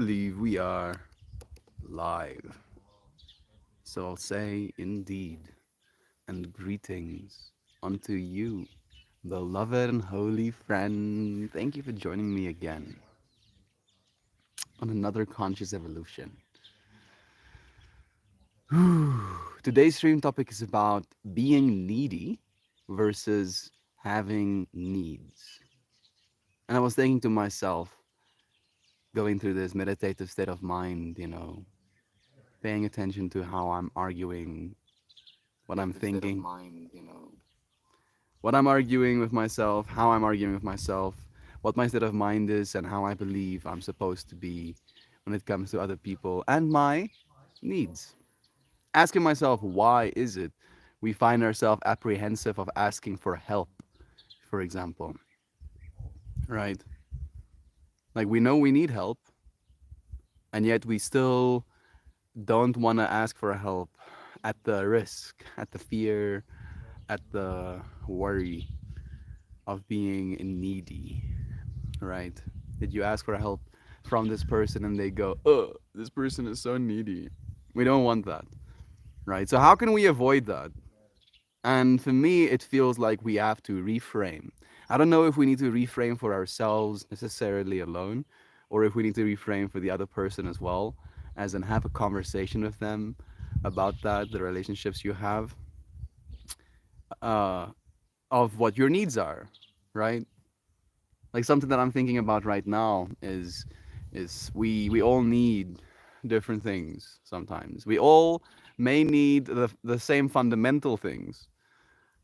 believe we are live. So I'll say indeed, and greetings unto you, beloved and holy friend. Thank you for joining me again on another conscious evolution. Today's stream topic is about being needy versus having needs. And I was thinking to myself, going through this meditative state of mind, paying attention to how I'm arguing, what I'm thinking, what I'm arguing with myself, how I'm arguing with myself, what my state of mind is, and how I believe I'm supposed to be when it comes to other people and my needs. Asking myself, why is it we find ourselves apprehensive of asking for help, for example, right? Like we know we need help, and yet we still don't want to ask for help at the risk, at the fear, at the worry of being needy, right? Did you ask for help from this person and they go, oh, this person is so needy? We don't want that, right? So, how can we avoid that? And for me, it feels like we have to reframe. I don't know if we need to reframe for ourselves necessarily alone, or if we need to reframe for the other person as well, as in have a conversation with them about that, the relationships you have, uh, of what your needs are, right? Like something that I'm thinking about right now is we all need different things sometimes. We all may need the same fundamental things,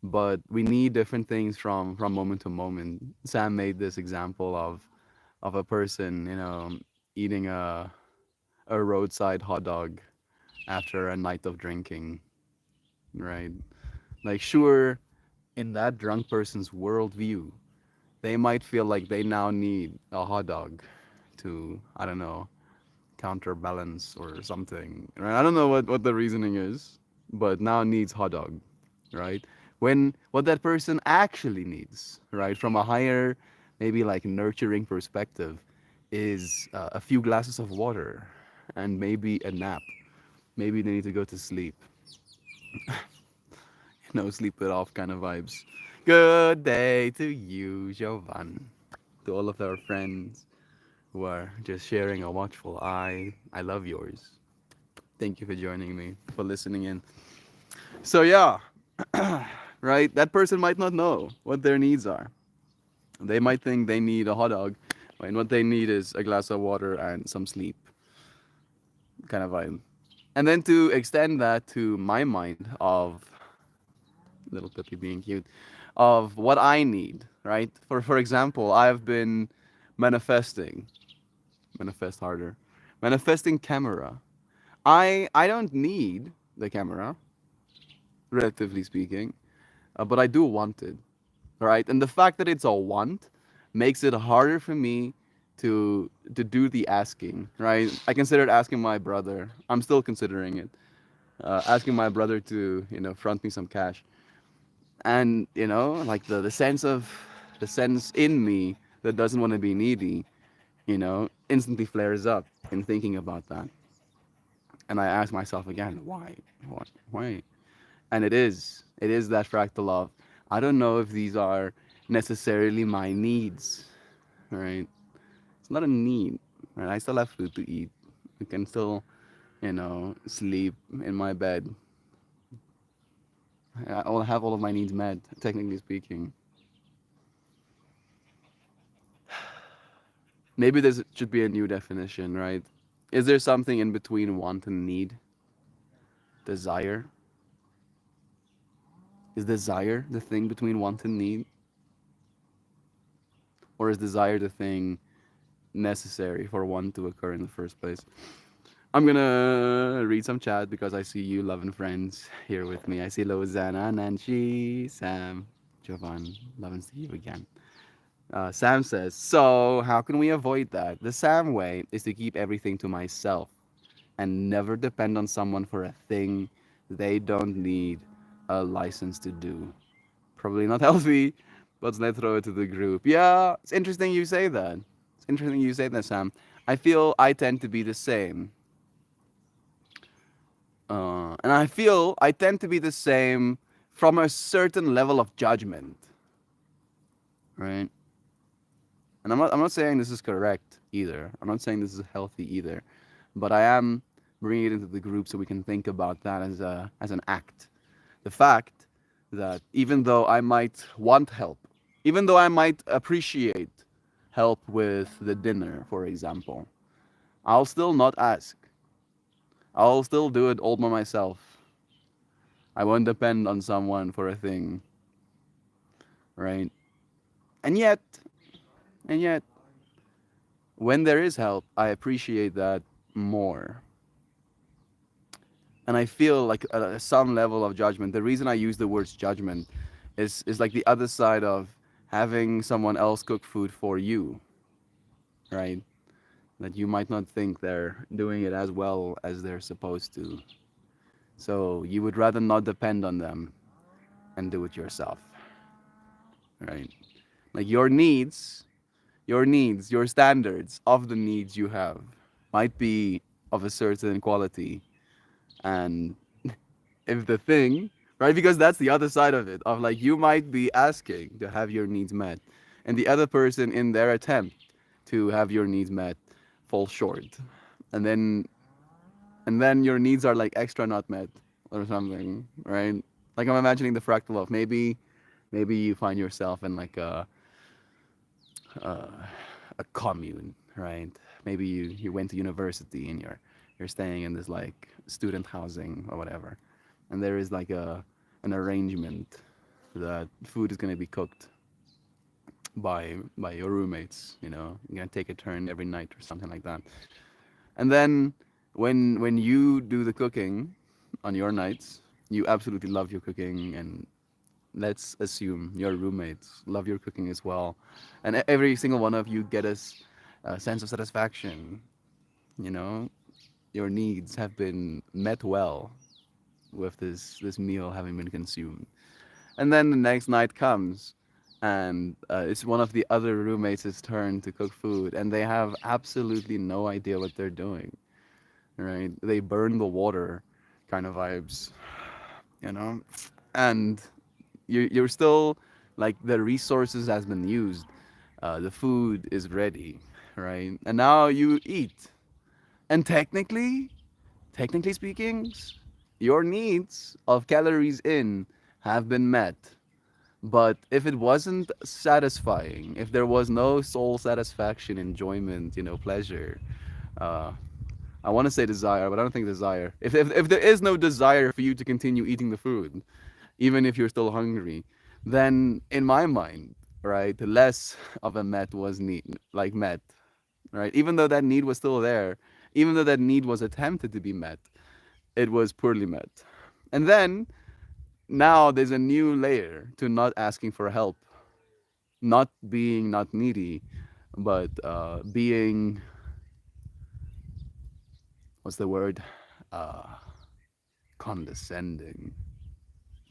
but we need different things from moment to moment. Sam made this example of a person, eating a roadside hot dog after a night of drinking, right? Like sure, in that drunk person's worldview, they might feel like they now need a hot dog to, I don't know, counterbalance or something. Right? I don't know what the reasoning is, but now needs hot dog, right? When what that person actually needs, right, from a higher, maybe like nurturing perspective, is a few glasses of water and maybe a nap. Maybe they need to go to sleep. Sleep it off kind of vibes. Good day to you, Jovan. To all of our friends who are just sharing a watchful eye. I love yours. Thank you for joining me, for listening in. So, yeah, right? That person might not know what their needs are. They might think they need a hot dog, and what they need is a glass of water and some sleep, kind of vibe. And then to extend that to my mind of little Pippi being cute, of what I need, right? For example, I've been manifesting, manifest harder, manifesting camera. I don't need the camera, relatively speaking, but I do want it, right? And the fact that it's a want makes it harder for me to do the asking, right? I considered asking my brother. I'm still considering it. Asking my brother to front me some cash, and like the sense in me that doesn't want to be needy, instantly flares up in thinking about that. And I ask myself again, why? And it is that fractal of, I don't know if these are necessarily my needs, right? It's not a need, right? I still have food to eat. I can still, sleep in my bed. I'll have all of my needs met, technically speaking. Maybe there should be a new definition, right? Is there something in between want and need? Desire? Is desire the thing between want and need? Or is desire the thing necessary for one to occur in the first place? I'm gonna read some chat because I see you loving friends here with me. I see Lozana, Nancy, Sam, Jovan. Loving to see you again. Sam says, so how can we avoid that? The Sam way is to keep everything to myself and never depend on someone for a thing they don't need a license to do. Probably not healthy, but let's throw it to the group. Yeah, it's interesting you say that. It's interesting you say that, Sam. I feel I tend to be the same. And I feel I tend to be the same from a certain level of judgment, right? And I'm not saying this is correct either. I'm not saying this is healthy either, but I am bringing it into the group so we can think about that as an act. The fact that even though I might want help, even though I might appreciate help with the dinner, for example, I'll still not ask. I'll still do it all by myself. I won't depend on someone for a thing, right? And yet, and yet, when there is help, I appreciate that more. And I feel like some level of judgment. The reason I use the words judgment is like the other side of having someone else cook food for you, right? That you might not think they're doing it as well as they're supposed to. So you would rather not depend on them and do it yourself, right? Like your standards of the needs you have might be of a certain quality. And if the thing, right, because that's the other side of it, of like you might be asking to have your needs met, and the other person in their attempt to have your needs met falls short. And then your needs are like extra not met or something, right? Like I'm imagining the fractal of maybe you find yourself in like uh, a commune, right? Maybe you went to university and you're staying in this like student housing or whatever, and there is like an arrangement that food is gonna be cooked by your roommates. You know, you're gonna take a turn every night or something like that. And then when you do the cooking on your nights, you absolutely love your cooking, and let's assume your roommates love your cooking as well, and every single one of you get a sense of satisfaction. You know, your needs have been met well with this meal having been consumed. And then the next night comes, and it's one of the other roommates' turn to cook food, and they have absolutely no idea what they're doing. Right? They burn the water, kind of vibes, you know, and you're still like the resources has been used, the food is ready, right? And now you eat, and technically speaking, your needs of calories in have been met. But if it wasn't satisfying, if there was no soul satisfaction, enjoyment, pleasure, uh, I want to say desire, but I don't think desire. If there is no desire for you to continue eating the food, even if you're still hungry, then in my mind, right, less of a met was need, like met, right? Even though that need was still there, even though that need was attempted to be met, it was poorly met. And then now there's a new layer to not asking for help, not being not needy, but being, what's the word? Uh, Condescending.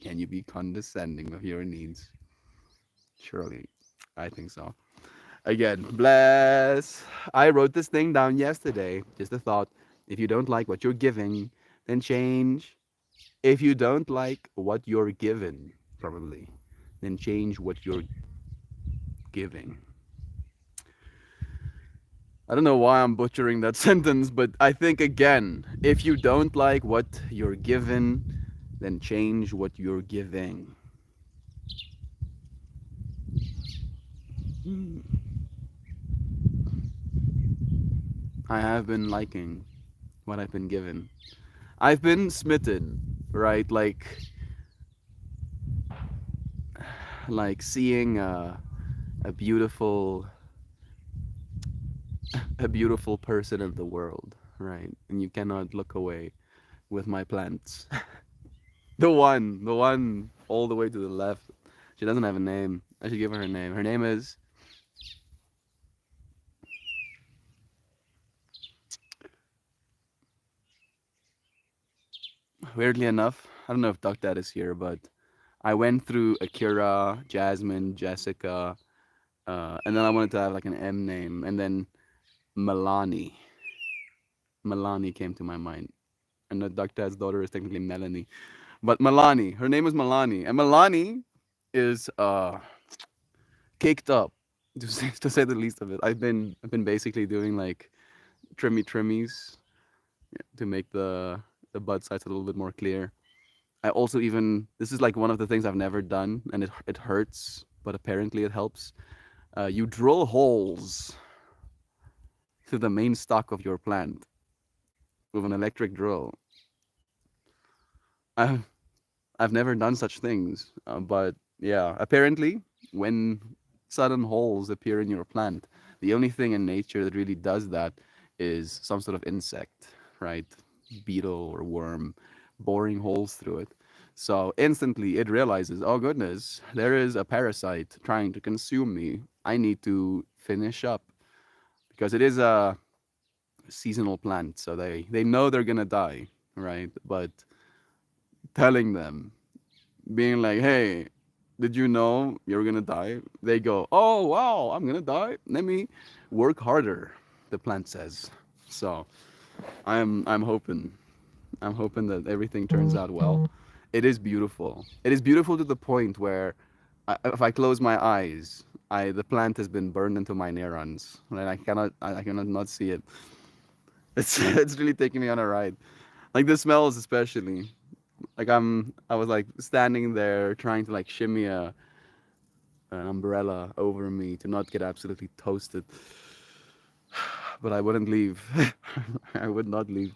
Can you be condescending with your needs? Surely, I think so. Again, bless. I wrote this thing down yesterday. Just a thought. If you don't like what you're giving, then change. If you don't like what you're given, probably, then change what you're giving. I don't know why I'm butchering that sentence, but I think again, if you don't like what you're given, then change what you're giving. I have been liking what I've been given. I've been smitten, right? Like seeing a beautiful a beautiful person in the world, right? And you cannot look away with my plants. The one all the way to the left. She doesn't have a name. I should give her a name. Her name is, weirdly enough, I don't know if Duck Dad is here, but I went through Akira, Jasmine, Jessica, and then I wanted to have like an M name, and then Milani. Milani came to my mind. And the Dagtad's daughter is technically Melanie. But Milani, her name is Milani. And Milani is caked up, to say the least of it. I've been basically doing like trimmies to make the bud sides a little bit more clear. I also even this is like one of the things I've never done, and it hurts, but apparently it helps. You drill holes through the main stalk of your plant with an electric drill. I've I've never done such things, but yeah, apparently when sudden holes appear in your plant, the only thing in nature that really does that is some sort of insect, right? Beetle or worm boring holes through it. So instantly it realizes, oh goodness, there is a parasite trying to consume me. I need to finish up because it is a seasonal plant, so they know they're gonna die, right? But telling them, being like, hey, did you know you're gonna die? They go, oh wow, I'm gonna die. Let me work harder. The plant says. So I'm hoping, I'm hoping that everything turns out well. It is beautiful. It is beautiful to the point where, if I close my eyes, I the plant has been burned into my neurons, and I cannot not see it. It's it's really taking me on a ride. Like the smells, especially. Like I was like standing there trying to like shimmy an umbrella over me to not get absolutely toasted, but I wouldn't leave. I would not leave.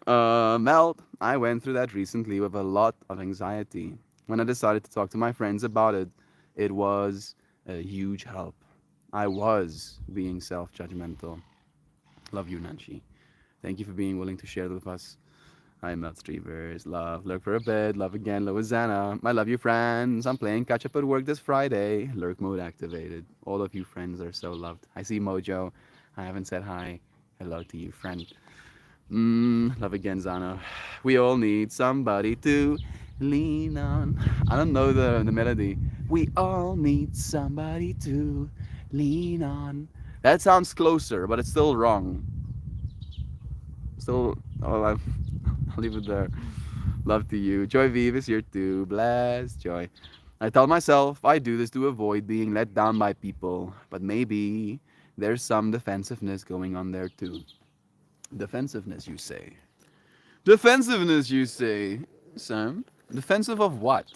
Mel, I went through that recently with a lot of anxiety. When I decided to talk to my friends about it, it was a huge help. I was being self-judgmental. Love you, Nanchi. Thank you for being willing to share with us. Hi, Melt Streavers. Love. Lurk for a bit. Love again, Louisiana. I love you, friends. I'm playing catch up at work this Friday. Lurk mode activated. All of you friends are so loved. I see Mojo. I haven't said hi. Hello to you, friend. Love again, Zana. We all need somebody to lean on. I don't know the melody. We all need somebody to lean on. That sounds closer, but it's still wrong. Still, oh, I'll leave it there. Love to you. Joy Vive is here too. Bless, Joy. I tell myself I do this to avoid being let down by people, but maybe there's some defensiveness going on there too. Defensiveness, you say? Defensiveness, you say, Sam? Defensive of what?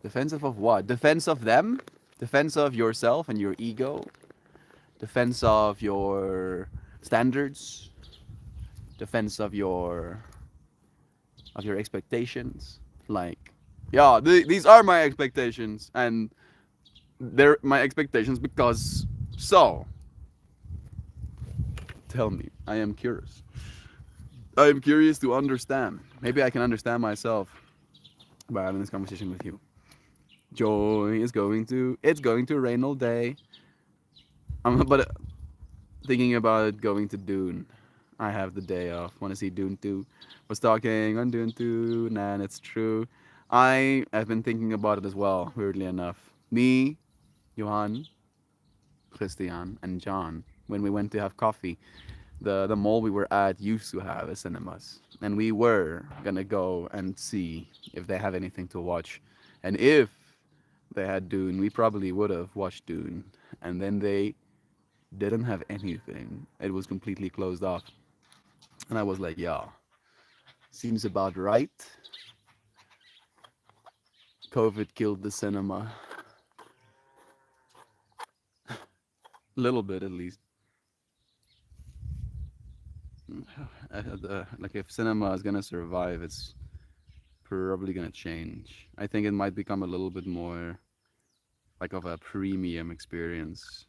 Defensive of what? Defense of them? Defense of yourself and your ego? Defense of your standards? Defense of your expectations? Like, yeah, these are my expectations, and they're my expectations because so. Tell me, I am curious. I am curious to understand. Maybe I can understand myself by having this conversation with you. Joy is going to. It's going to rain all day. But thinking about it going to Dune. I have the day off. Want to see Dune 2. Was talking on Dune 2, and it's true. I have been thinking about it as well, weirdly enough. Me, Johan, Christian, and John, when we went to have coffee, the mall we were at used to have a cinemas. And we were gonna go and see if they have anything to watch. And if they had Dune, we probably would have watched Dune. And then they didn't have anything. It was completely closed off. And I was like, yeah, seems about right. COVID killed the cinema. A little bit at least. Like if cinema is gonna survive, it's probably gonna change. I think it might become a little bit more like of a premium experience.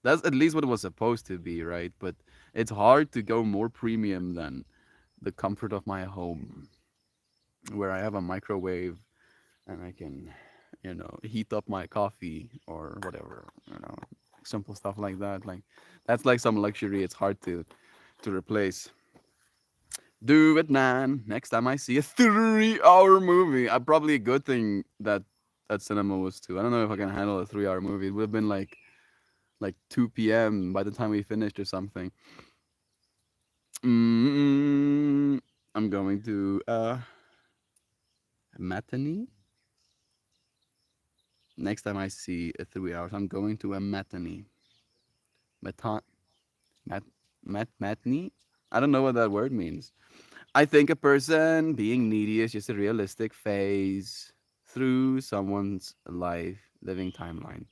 That's at least what it was supposed to be, right? But it's hard to go more premium than the comfort of my home, where I have a microwave and I can, heat up my coffee or whatever, simple stuff like that. Like that's like some luxury. It's hard to replace. Do it, man. Next time I see a 3 hour movie, probably a good thing that cinema was too. I don't know if I can handle a 3 hour movie. It would have been like like 2 p.m. by the time we finished or something. Mm, I'm going to matinee. Next time I see 3 hours, I'm going to a matinee. Matan mat matinee. I don't know what that word means. I think a person being needy is just a realistic phase through someone's life living timeline.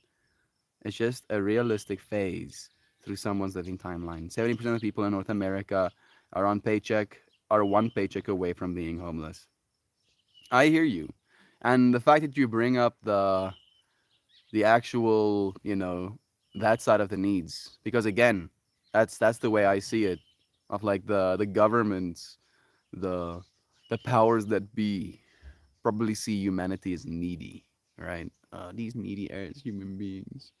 It's just a realistic phase through someone's living timeline. 70% of people in North America are on paycheck, are one paycheck away from being homeless. I hear you. And the fact that you bring up the actual, that side of the needs, because again, that's the way I see it, of like the governments, the powers that be probably see humanity as needy, right? These needy as human beings.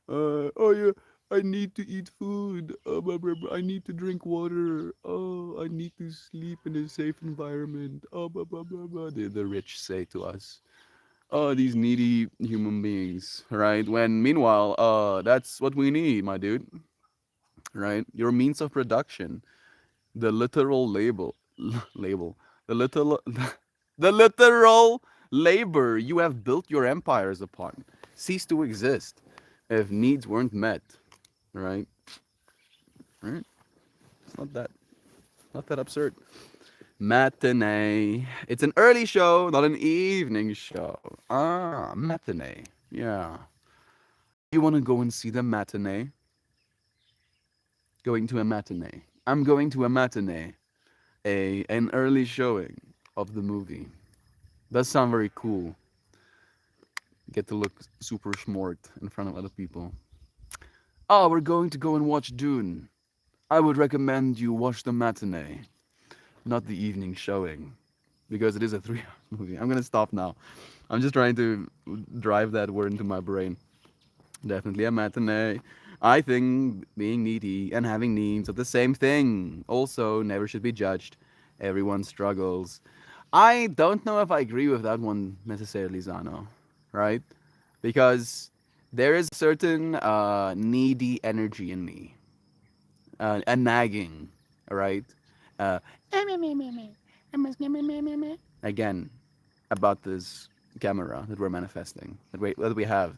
Oh yeah, I need to eat food. Blah, blah, blah. I need to drink water. Oh, I need to sleep in a safe environment. Oh, blah, blah, blah, blah. The rich say to us. Oh, these needy human beings, right? When meanwhile, that's what we need, my dude, right? Your means of production, the literal label, the little, the literal labor you have built your empires upon, cease to exist if needs weren't met, right? Right? It's not that absurd. Matinee. It's an early show, not an evening show. Ah, matinee. Yeah. You want to go and see the matinee? Going to a matinee. I'm going to a matinee. An early showing of the movie. Does sound very cool. Get to look super smart in front of other people. Oh, we're going to go and watch Dune. I would recommend you watch the matinee, not the evening showing, because it is a 3 hour movie. I'm gonna stop now. I'm just trying to drive that word into my brain. Definitely a matinee. I think being needy and having needs are the same thing. Also, never should be judged. Everyone struggles. I don't know if I agree with that one necessarily, Zano, right? Because there is a certain needy energy in me, a nagging, right? Uh, again, about this camera that we're manifesting, that we have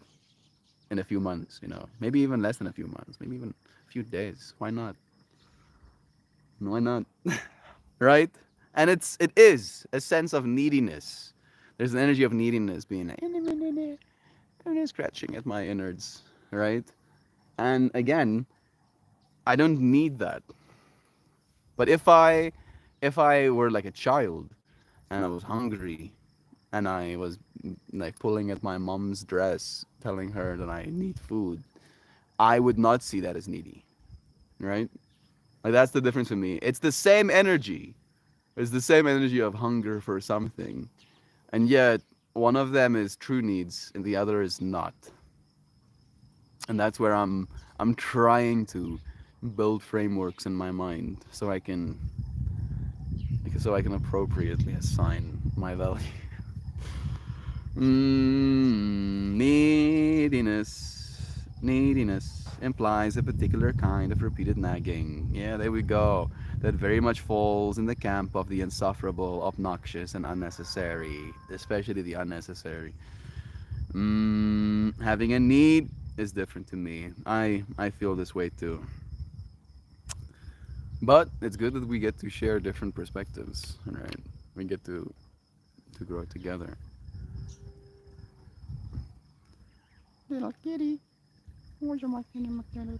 in a few months, maybe even less than a few months, maybe even a few days. Why not? Why not? Right? And it is a sense of neediness. There's an energy of neediness being scratching at my innards, right? And again, I don't need that. But if I were like a child and I was hungry and I was like pulling at my mom's dress, telling her that I need food, I would not see that as needy, right? Like that's the difference for me. It's the same energy. It's the same energy of hunger for something, and yet one of them is true needs and the other is not. And that's where I'm trying to build frameworks in my mind so I can appropriately assign my value. Neediness implies a particular kind of repeated nagging. Yeah, there we go. That very much falls in the camp of the insufferable, obnoxious, and unnecessary, especially the unnecessary. Having a need is different to me. I feel this way too. But it's good that we get to share different perspectives, right? We get to grow together. Little kitty. Where's my kitty, my kitty?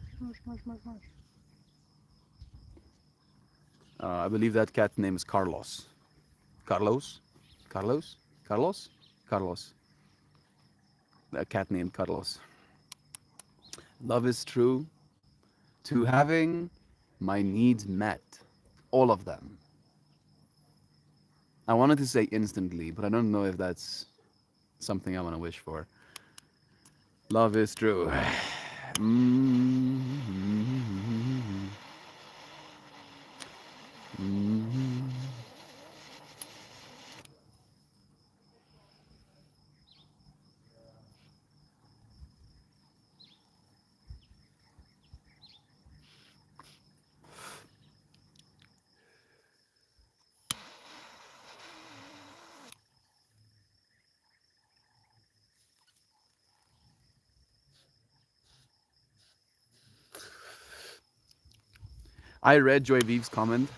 I believe that cat's name is Carlos. Carlos? Carlos? Carlos? Carlos. A cat named Carlos. Love is true to having my needs met. All of them. I wanted to say instantly, but I don't know if that's something I want to wish for. Love is true. Mm-hmm. Mm-hmm. I read Joy Vive's comment,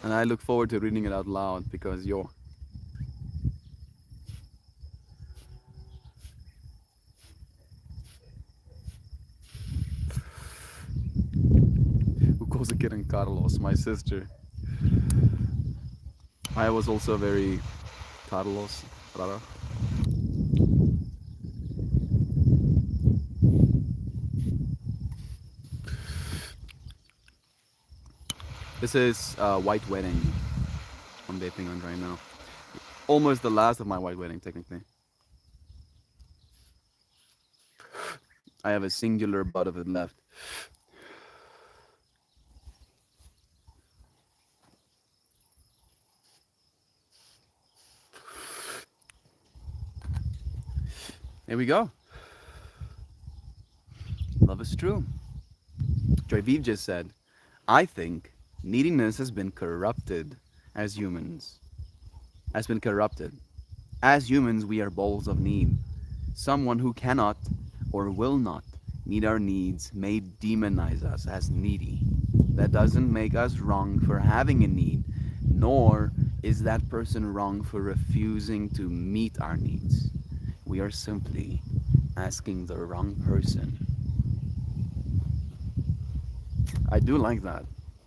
and I look forward to reading it out loud because yo, who calls it getting Carlos, my sister. I was also very Carlos, rara. This is White Wedding I'm vaping on right now. Almost the last of my White Wedding, technically. I have a singular butt of it left. Here we go. Love is true. Joy Vive just said, I think neediness has been corrupted as humans. Has been corrupted. As humans, we are balls of need. Someone who cannot or will not meet our needs may demonize us as needy. That doesn't make us wrong for having a need, nor is that person wrong for refusing to meet our needs. We are simply asking the wrong person. I do like that.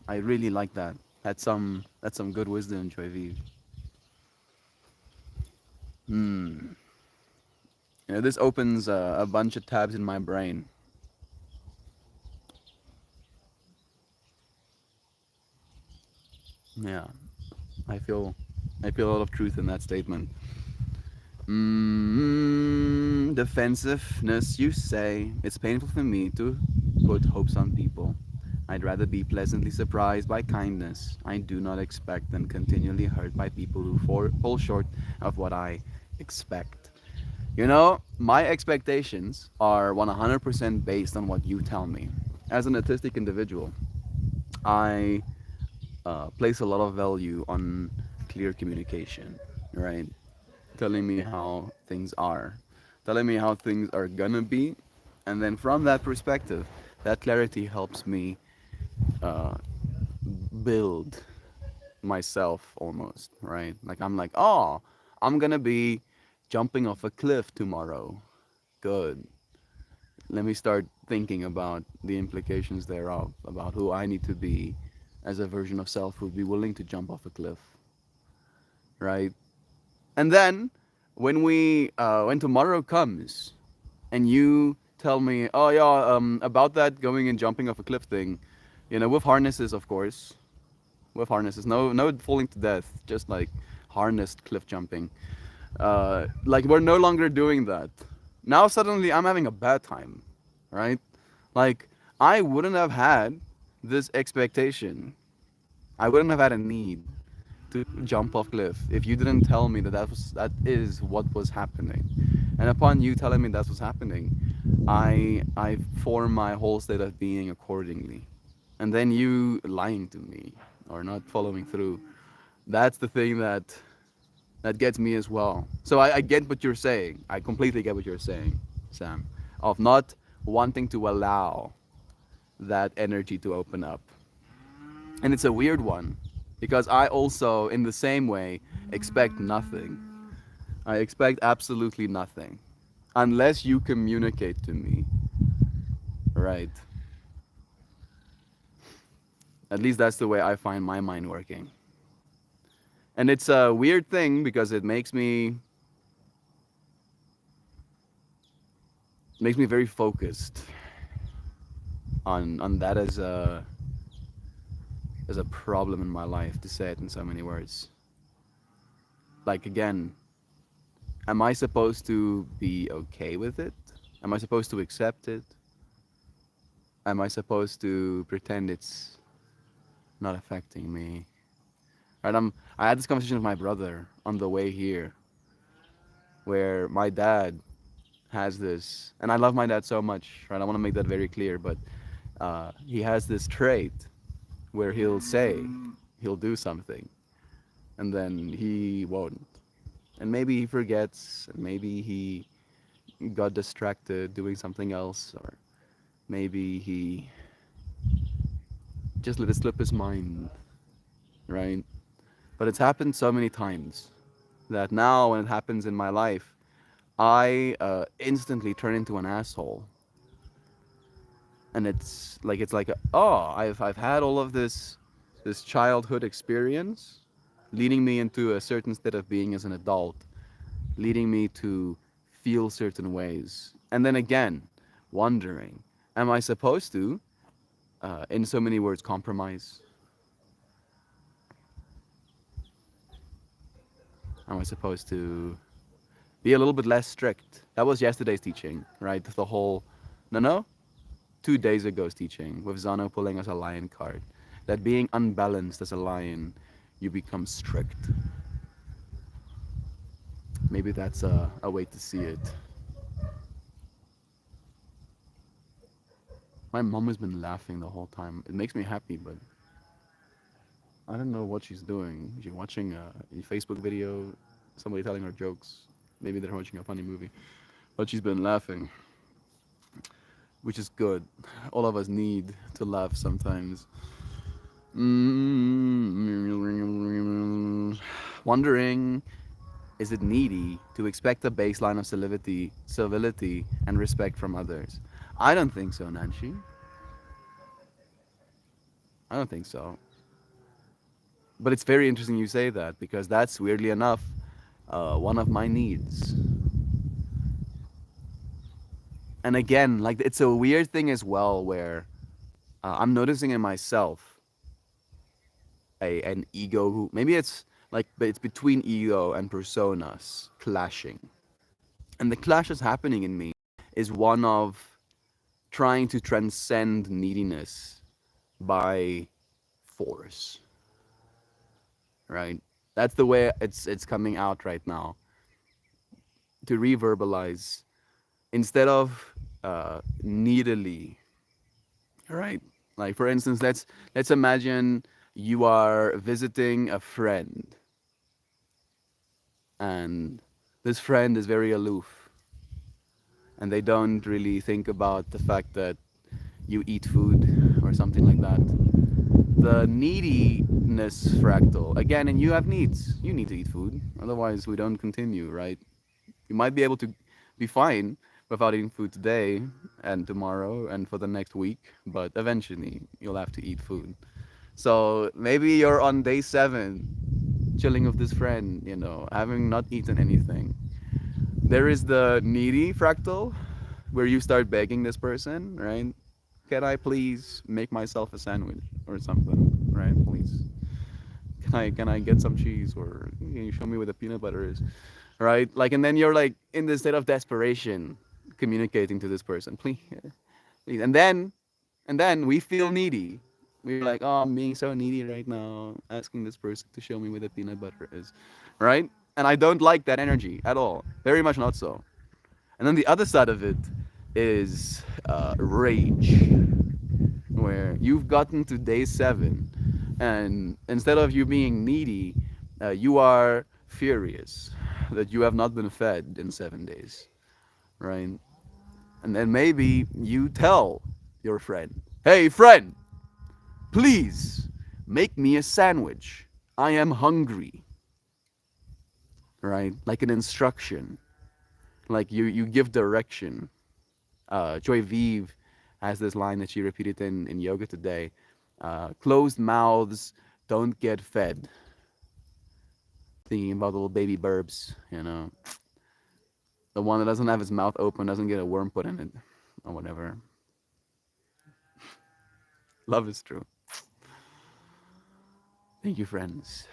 I really like that. That's some good wisdom, Joy Vive. Hmm. This opens a bunch of tabs in my brain. Yeah, I feel, I feel a lot of truth in that statement. Defensiveness, you say. It's painful for me to put hopes on people. I'd rather be pleasantly surprised by kindness I do not expect than continually hurt by people who fall short of what I expect. My expectations are 100% based on what you tell me. As an autistic individual, I place a lot of value on clear communication, right? Telling me how things are, telling me how things are gonna be, and then from that perspective, that clarity helps me uh, build myself almost, right? Like I'm like, oh, I'm gonna be jumping off a cliff tomorrow. Good. Let me start thinking about the implications thereof, about who I need to be as a version of self who'd be willing to jump off a cliff, right? And then when tomorrow comes, and you tell me, oh yeah, about that going and jumping off a cliff thing, with harnesses, of course, with harnesses, no falling to death, just like harnessed cliff jumping. Like we're no longer doing that. Now suddenly I'm having a bad time, right? Like I wouldn't have had this expectation. I wouldn't have had a need to jump off cliff if you didn't tell me that is what was happening. And upon you telling me that's what's happening, I form my whole state of being accordingly. And then you lying to me or not following through, that's the thing that gets me as well. So I get what you're saying. I completely get what you're saying, Sam, of not wanting to allow that energy to open up. And it's a weird one because I also, in the same way, expect nothing. I expect absolutely nothing unless you communicate to me, right? At least that's the way I find my mind working. And it's a weird thing because it makes me very focused on that as a problem in my life, to say it in so many words. Like again, am I supposed to be okay with it? Am I supposed to accept it? Am I supposed to pretend it's not affecting me? Right? I had this conversation with my brother on the way here, where my dad has this, and I love my dad so much. Right? I want to make that very clear, but he has this trait where he'll do something, and then he won't, and maybe he forgets, and maybe he got distracted doing something else, or maybe he just let it slip his mind, right? But it's happened so many times that now when it happens in my life, I instantly turn into an asshole. And oh, I've had all of this childhood experience leading me into a certain state of being as an adult, leading me to feel certain ways. And then again, wondering, am I supposed to, in so many words, compromise? Am I supposed to be a little bit less strict? That was yesterday's teaching, right? The whole, no, 2 days ago's teaching with Zano pulling us a lion card. That being unbalanced as a lion, you become strict. Maybe that's a way to see it. My mom has been laughing the whole time. It makes me happy, but I don't know what she's doing. She's watching a Facebook video, somebody telling her jokes. Maybe they're watching a funny movie. But she's been laughing, which is good. All of us need to laugh sometimes. Wondering, is it needy to expect a baseline of civility, and respect from others? I don't think so, Nancy. I don't think so. But it's very interesting you say that because that's weirdly enough one of my needs. And again, like it's a weird thing as well where I'm noticing in myself an ego who maybe it's like but it's between ego and personas clashing. And the clash that's happening in me is one of trying to transcend neediness by force, right? That's the way it's coming out right now. To reverbalize instead of needily, right? Like for instance, let's imagine you are visiting a friend, and this friend is very aloof, and they don't really think about the fact that you eat food or something like that. The neediness fractal again, and you have needs. You need to eat food, otherwise we don't continue, right? You might be able to be fine without eating food today and tomorrow and for the next week, but eventually you'll have to eat food. So maybe you're on day 7, chilling with this friend, having not eaten anything. There is the needy fractal where you start begging this person, right? Can I please make myself a sandwich or something, right? Please. Can I get some cheese or can you show me where the peanut butter is? Right? Like and then you're like in this state of desperation communicating to this person. Please, please. And then we feel needy. We're like, oh, I'm being so needy right now, asking this person to show me where the peanut butter is. Right? And I don't like that energy at all. Very much not so. And then the other side of it is rage, where you've gotten to day 7, and instead of you being needy, you are furious that you have not been fed in 7 days, right? And then maybe you tell your friend, hey, friend, please make me a sandwich. I am hungry, right? Like an instruction, like you give direction. Joy Vive has this line that she repeated in yoga today. Closed mouths don't get fed. Thinking about little baby burbs, The one that doesn't have his mouth open doesn't get a worm put in it, or whatever. Love is true. Thank you, friends,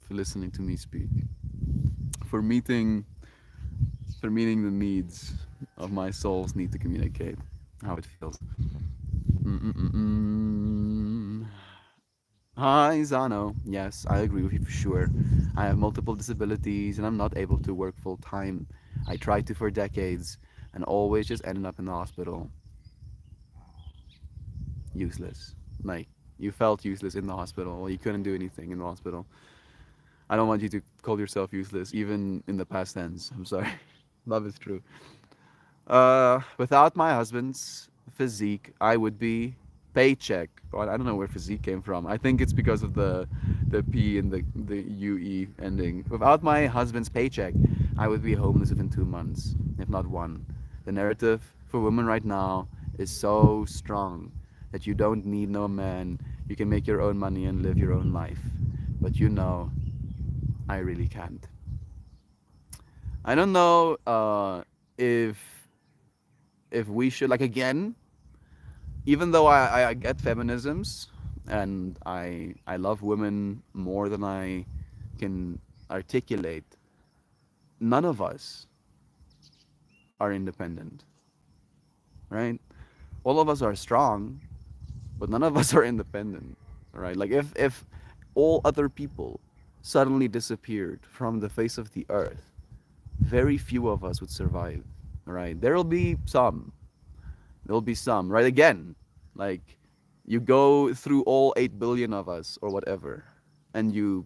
for listening to me speak, for meeting, for meeting the needs of my soul's need to communicate how it feels. Mm-mm-mm. Hi, Zano. Yes, I agree with you for sure. I have multiple disabilities and I'm not able to work full time. I tried to for decades and always just ended up in the hospital. Useless. Like, you felt useless in the hospital. You couldn't do anything in the hospital. I don't want you to call yourself useless, even in the past tense. I'm sorry. Love is true. Without my husband's physique, I would be paycheck. Well, I don't know where physique came from. I think it's because of the P and the UE ending. Without my husband's paycheck, I would be homeless within 2 months, if not one. The narrative for women right now is so strong that you don't need no man. You can make your own money and live your own life. But you know, I really can't. I don't know if we should like again, even though I get feminisms and I love women more than I can articulate, none of us are independent, right? All of us are strong, but none of us are independent, right? Like if all other people suddenly disappeared from the face of the earth, very few of us would survive, right? There'll be some, right? Again, like you go through all 8 billion of us or whatever, and you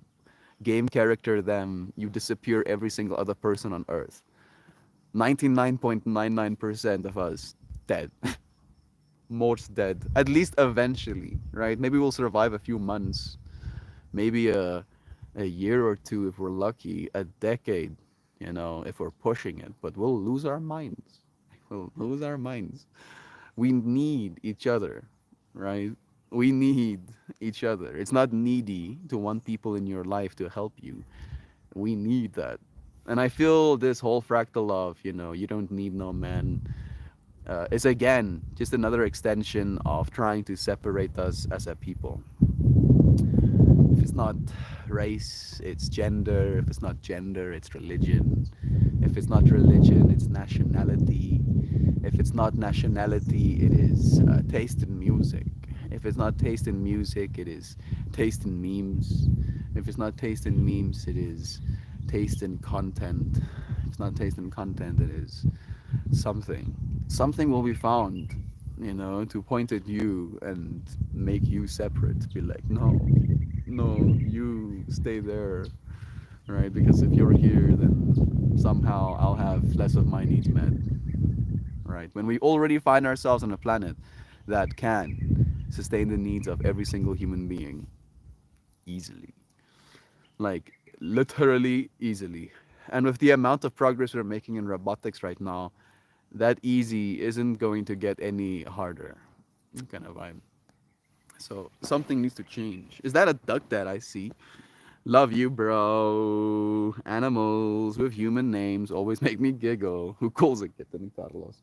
game character them, you disappear every single other person on earth. 99.99% of us dead. Most dead. At least eventually, right? Maybe we'll survive a few months, maybe a year or two if we're lucky, a decade, if we're pushing it, but we'll lose our minds. We'll lose our minds. We need each other, right? We need each other. It's not needy to want people in your life to help you. We need that. And I feel this whole fractal of, you don't need no man, is again just another extension of trying to separate us as a people. If it's not race, it's gender. If it's not gender, it's religion. If it's not religion, it's nationality. If it's not nationality, it is taste in music. If it's not taste in music, it is taste in memes. If it's not taste in memes, it is taste in content. If it's not taste in content, it is something. Something will be found, to point at you and make you separate. Be like, no, no, you stay there, right? Because if you're here, then somehow I'll have less of my needs met, right? When we already find ourselves on a planet that can sustain the needs of every single human being easily, like literally easily. And with the amount of progress we're making in robotics right now, that easy isn't going to get any harder, kind of vibe. So something needs to change. Is that a duck that I see? Love you, bro. Animals with human names always make me giggle. Who calls a kitten Carlos?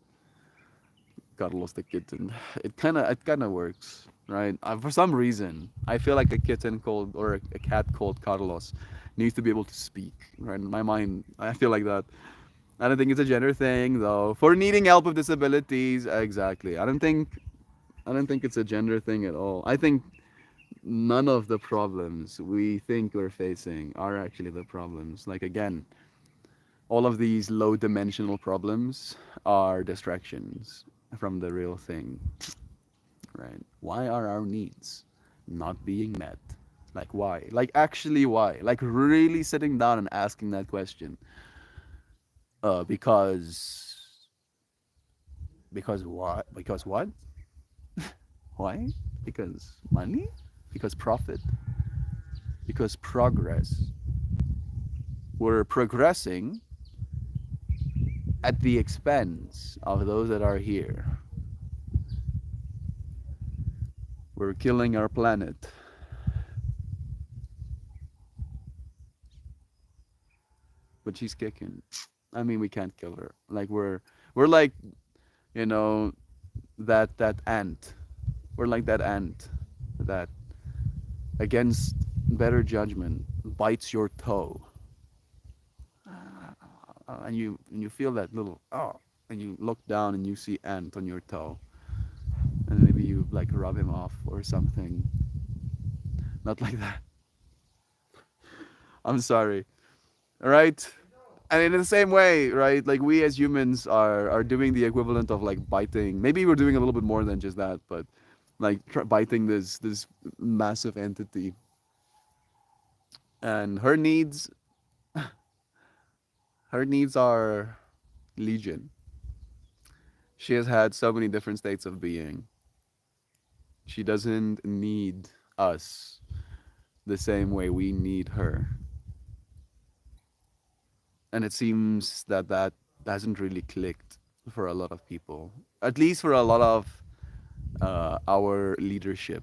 Carlos the kitten. It kind of works, right? For some reason, I feel like a kitten called or a cat called Carlos needs to be able to speak, right? In my mind, I feel like that. I don't think it's a gender thing though. For needing help with disabilities, exactly. I don't think it's a gender thing at all. I think none of the problems we think we're facing are actually the problems. Like again, all of these low dimensional problems are distractions from the real thing, right? Why are our needs not being met? Like why? Like actually why? Like really sitting down and asking that question. Because what? Because what? Why? Because money? Because profit? Because progress? We're progressing at the expense of those that are here. We're killing our planet. But she's kicking. I mean, we can't kill her. Like we're like, you know, that ant. We're like that ant that against better judgment bites your toe. And you feel that little and you look down and you see ant on your toe, and maybe you like rub him off or something. Not like that. I'm sorry. All right. And in the same way, right? Like we as humans are doing the equivalent of like biting. Maybe we're doing a little bit more than just that, but like biting this massive entity, and her needs are legion. She has had so many different states of being. She doesn't need us the same way we need her. And it seems that that hasn't really clicked for a lot of people, at least for a lot of our leadership.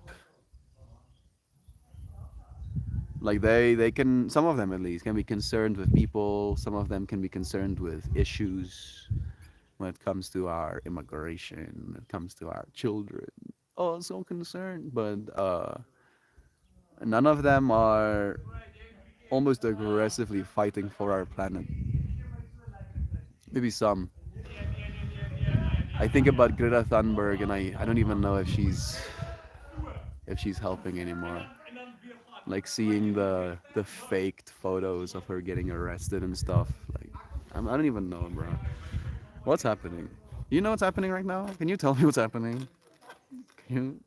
Like they can, some of them at least can be concerned with people, some of them can be concerned with issues when it comes to our immigration, when it comes to our children. Oh, so concerned, but none of them are almost aggressively fighting for our planet. Maybe some. I think about Greta Thunberg, and I don't even know if she's helping anymore. Like seeing the faked photos of her getting arrested and stuff. Like I don't even know, bro. What's happening? You know what's happening right now? Can you tell me what's happening? Can you,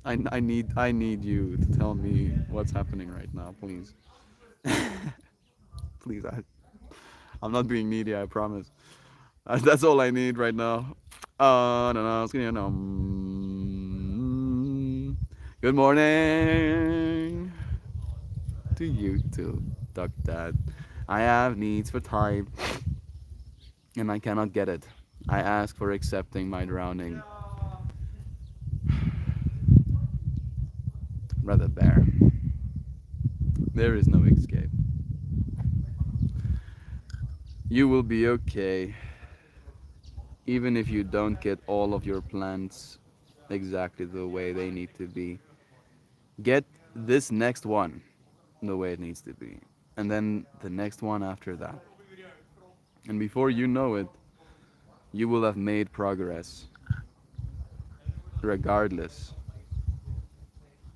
I need you to tell me what's happening right now, please. Please, I'm not being needy, I promise. That's all I need right now. No, no, it's gonna, no. Good morning to you too, Duck Dad. I have needs for time, and I cannot get it. I ask for accepting my drowning. Brother Bear, there is no escape. You will be okay, even if you don't get all of your plans exactly the way they need to be. Get this next one the way it needs to be, and then the next one after that. And before you know it, you will have made progress, regardless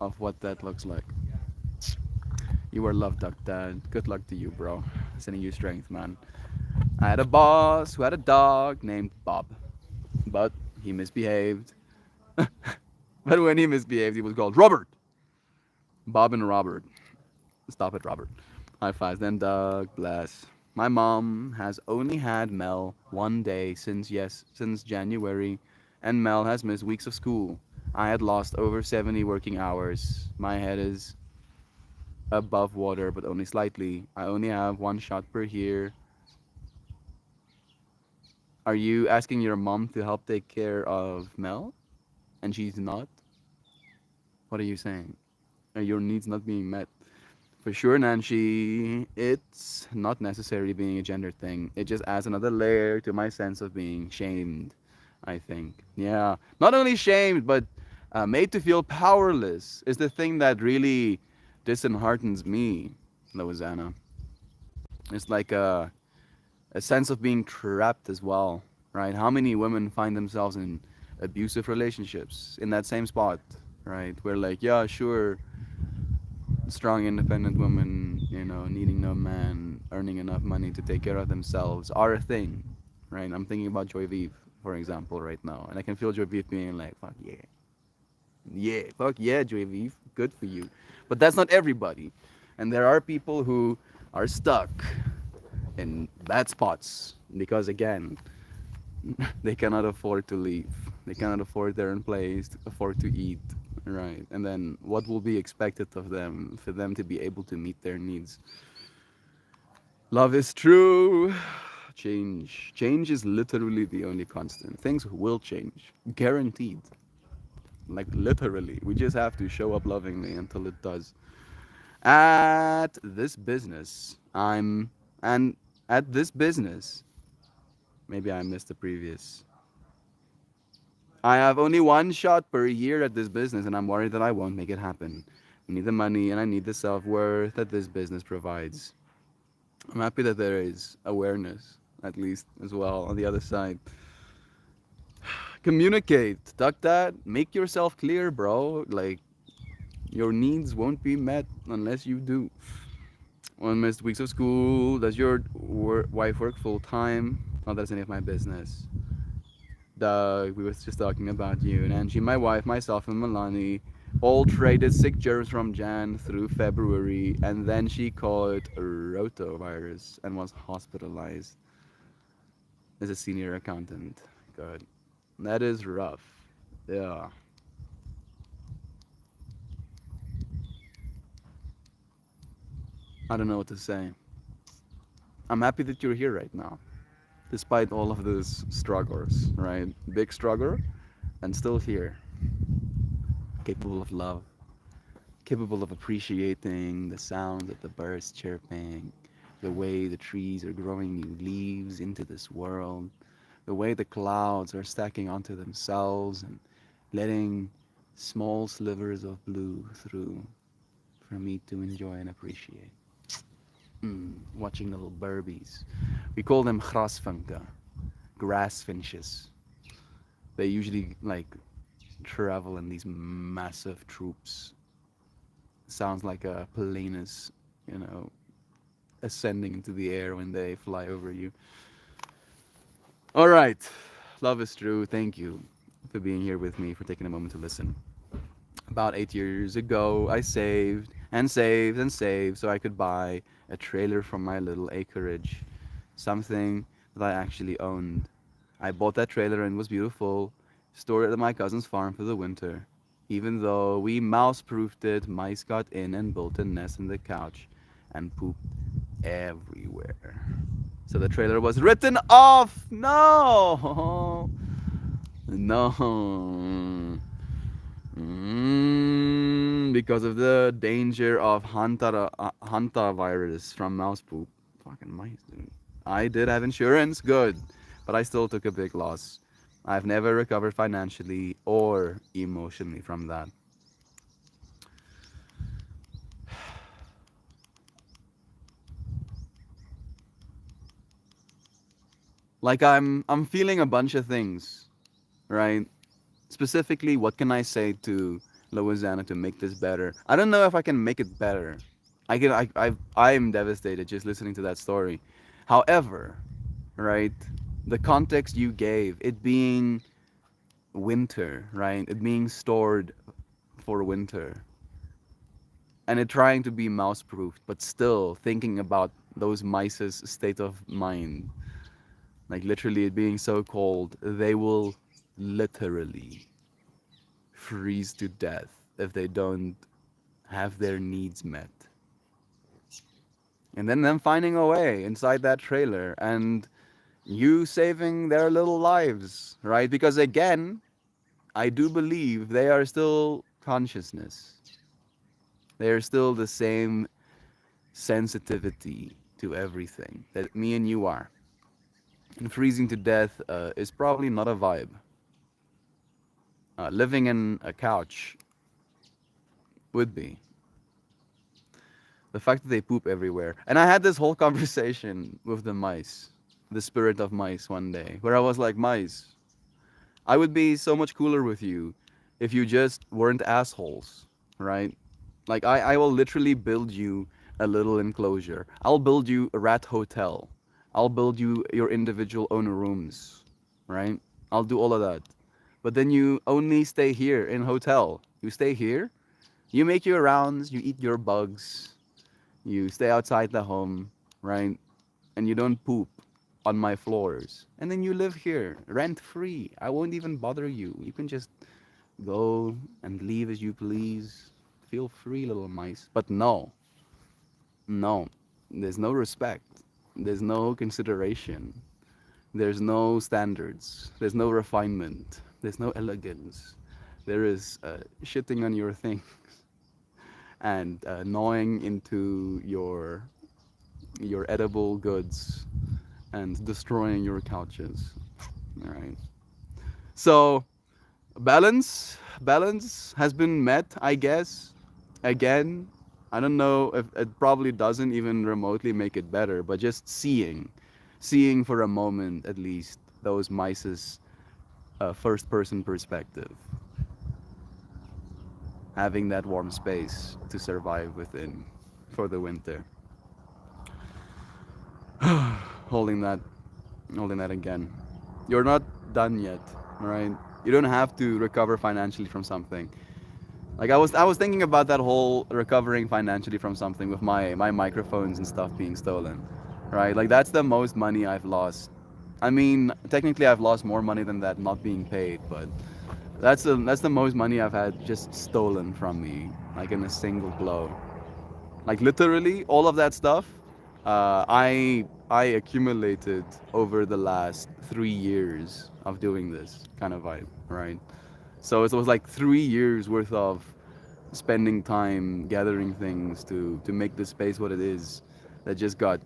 of what that looks like. You are loved, Duck Dad. Good luck to you, bro. Sending you strength, man. I had a boss who had a dog named Bob, but he misbehaved. But when he misbehaved, he was called Robert. Bob and Robert. Stop it, Robert. High fives. Then Doug, bless. My mom has only had Mel one day since January, and Mel has missed weeks of school. I had lost over 70 working hours. My head is above water, but only slightly. I only have one shot per year. Are you asking your mom to help take care of Mel? And she's not? What are you saying? Are your needs not being met? For sure, Nancy, it's not necessarily being a gender thing. It just adds another layer to my sense of being shamed, I think. Yeah. Not only shamed, but made to feel powerless is the thing that really disheartens me, Loizana. It's like a sense of being trapped as well, right? How many women find themselves in abusive relationships in that same spot, right? Where, like, yeah, sure, strong, independent women, needing no man, earning enough money to take care of themselves are a thing, right? I'm thinking about Joy Vive, for example, right now, and I can feel Joy Vive being like, fuck yeah. Yeah, fuck yeah, Joy Vive, good for you. But that's not everybody. And there are people who are stuck in bad spots because, again, they cannot afford to leave. They cannot afford their own place, afford to eat, right? And then what will be expected of them for them to be able to meet their needs? Love is true. Change is literally the only constant. Things will change, guaranteed. Like literally, we just have to show up lovingly until it does. At this business, and at this business, maybe I missed the previous. I have only one shot per year at this business, and I'm worried that I won't make it happen. I need the money, and I need the self worth that this business provides. I'm happy that there is awareness, at least, as well, on the other side. Communicate, duck that, make yourself clear, bro. Like, your needs won't be met unless you do. One missed weeks of school. Does your wife work full time? Not that's any of my business. Doug, we was just talking about you and Angie, my wife, myself, and Milani all traded sick germs from Jan through February, and then she caught rotavirus and was hospitalized as a senior accountant. God, that is rough. Yeah. I don't know what to say. I'm happy that you're here right now, despite all of those struggles, right? Big struggle, and still here, capable of love, capable of appreciating the sound of the birds chirping, the way the trees are growing new leaves into this world, the way the clouds are stacking onto themselves and letting small slivers of blue through for me to enjoy and appreciate. Watching little burbies. We call them grasvinken, grass finches. They usually like travel in these massive troops. Sounds like a Paulinus, you know, ascending into the air when they fly over you. All right. Love is true. Thank you for being here with me, for taking a moment to listen. About 8 years ago, I saved and saved and saved so I could buy a trailer from my little acreage, something that I actually owned. I bought that trailer and it was beautiful, stored it at my cousin's farm for the winter. Even though we mouse proofed it, mice got in and built a nest in the couch and pooped everywhere. So the trailer was written off. No, no. Because of the danger of Hanta virus from mouse poop. Fucking mice, dude. I did have insurance, good, but I still took a big loss. I've never recovered financially or emotionally from that. Like I'm feeling a bunch of things, right? Specifically, what can I say to Louisiana to make this better? I don't know if I can make it better. I am devastated just listening to that story. However, right, the context you gave, it being winter, right, it being stored for winter, and it trying to be mouse proofed, but still thinking about those mice's state of mind, like literally it being so cold, they will literally freeze to death if they don't have their needs met. And then them finding a way inside that trailer and you saving their little lives, right? Because again, I do believe they are still consciousness. They are still the same sensitivity to everything that me and you are. And freezing to death is probably not a vibe. Living in a couch would be. The fact that they poop everywhere. And I had this whole conversation with the mice, the spirit of mice one day, where I was like, mice, I would be so much cooler with you if you just weren't assholes, right? Like, I will literally build you a little enclosure. I'll build you a rat hotel. I'll build you your individual own rooms, right? I'll do all of that. But then you only stay here in hotel. You stay here, you make your rounds, you eat your bugs, you stay outside the home, right? And you don't poop on my floors. And then you live here, rent free. I won't even bother you. You can just go and leave as you please. Feel free, little mice. But no, no, there's no respect. There's no consideration. There's no standards. There's no refinement. There's no elegance. There is shitting on your things and gnawing into your edible goods and destroying your couches. All right. So balance has been met, I guess. Again, I don't know if it probably doesn't even remotely make it better, but just seeing for a moment at least those mice's first person perspective, having that warm space to survive within for the winter. holding that holding that again. You're not done yet, right? You don't have to recover financially from something. Like I was thinking about that whole recovering financially from something with my microphones and stuff being stolen, right? Like that's the most money I've lost. I mean, technically I've lost more money than that not being paid, but that's the most money I've had just stolen from me, like in a single blow. Like literally all of that stuff, I accumulated over the last 3 years of doing this kind of vibe, right? So it was like 3 years worth of spending time gathering things to make the space what it is that just got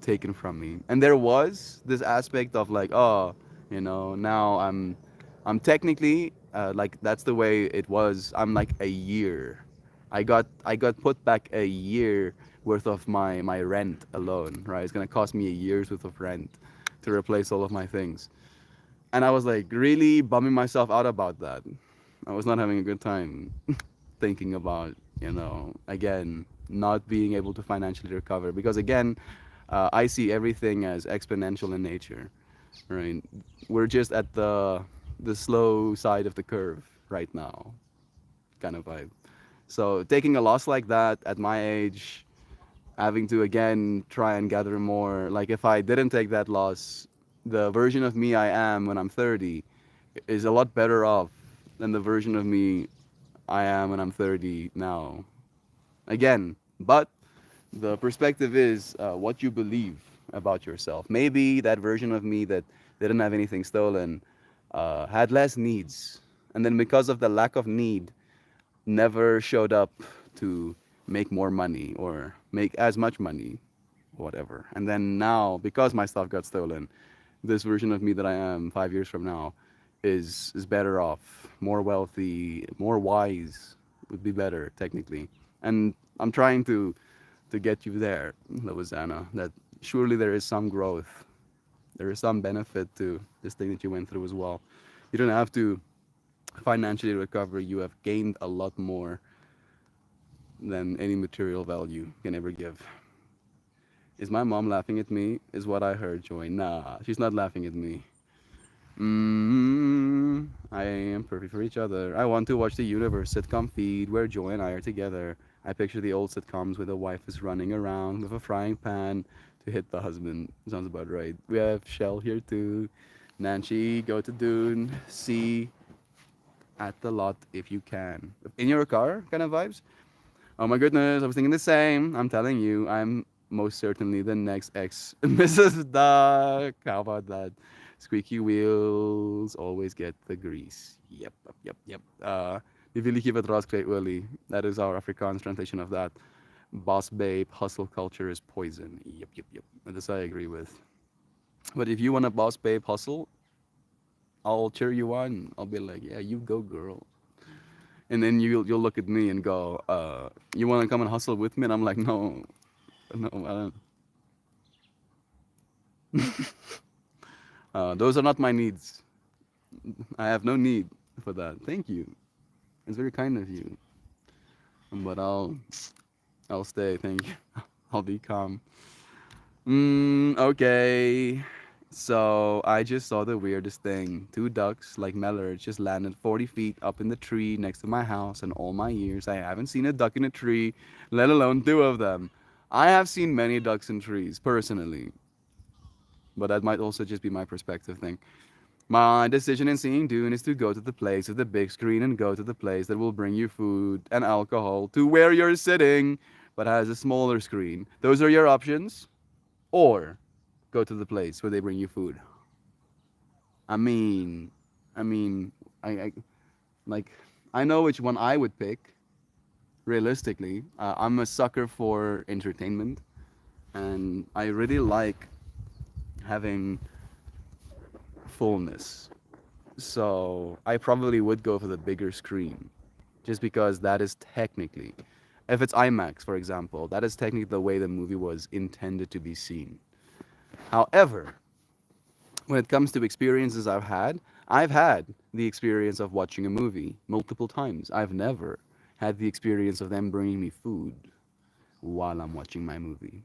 taken from me. And there was this aspect of like, oh, now I'm technically like that's the way it was. I'm like a year. I got put back a year worth of my rent alone, right? It's gonna cost me a year's worth of rent to replace all of my things. And I was like really bumming myself out about that. I was not having a good time thinking about, again, not being able to financially recover. Because again, I see everything as exponential in nature, right? We're just at the slow side of the curve right now, kind of vibe. So taking a loss like that at my age, having to again try and gather more. Like if I didn't take that loss, the version of me I am when I'm 30 is a lot better off than the version of me I am when I'm 30 now. Again, but the perspective is what you believe about yourself. Maybe that version of me that didn't have anything stolen had less needs. And then because of the lack of need, never showed up to make more money or make as much money, whatever. And then now, because my stuff got stolen, this version of me that I am 5 years from now is better off, more wealthy, more wise would be better technically. And I'm trying to get you there, Louisiana. That surely there is some growth, there is some benefit to this thing that you went through as well. You don't have to financially recover. You have gained a lot more than any material value can ever give. Is my mom laughing at me? Is what I heard, Joy. Nah, she's not laughing at me. I am perfect for each other. I want to watch the Universe sitcom feed where Joy and I are together. I picture the old sitcoms where the wife is running around with a frying pan to hit the husband. Sounds about right. We have Shell here too. Nancy, go to Dune. See at the lot if you can. In your car, kind of vibes. Oh my goodness, I was thinking the same. I'm telling you, I'm most certainly the next ex Mrs. Duck. How about that? Squeaky wheels always get the grease. Yep, yep, yep, yep. Die wielietjie wat raskry olie. That is our Afrikaans translation of that. Boss babe, hustle culture is poison. Yep, yep, yep. This I agree with. But if you want a boss babe hustle, I'll cheer you on. I'll be like, yeah, you go, girl. And then you'll look at me and go, you want to come and hustle with me? And I'm like, no, no, I don't. Those are not my needs. I have no need for that. Thank you. It's very kind of you. But I'll stay. Thank you. I'll be calm. Okay. So I just saw the weirdest thing. Two ducks, like mallards, just landed 40 feet up in the tree next to my house. And all my years, I haven't seen a duck in a tree, let alone two of them. I have seen many ducks in trees, personally. But that might also just be my perspective thing. My decision in seeing Dune is to go to the place with the big screen and go to the place that will bring you food and alcohol to where you're sitting, but has a smaller screen. Those are your options. Or go to the place where they bring you food. I mean, I mean, I like, I know which one I would pick. Realistically, I'm a sucker for entertainment, and I really like having fullness. So I probably would go for the bigger screen, just because that is technically, if it's IMAX, for example, that is technically the way the movie was intended to be seen. However, when it comes to experiences I've had the experience of watching a movie multiple times. I've never had the experience of them bringing me food while I'm watching my movie.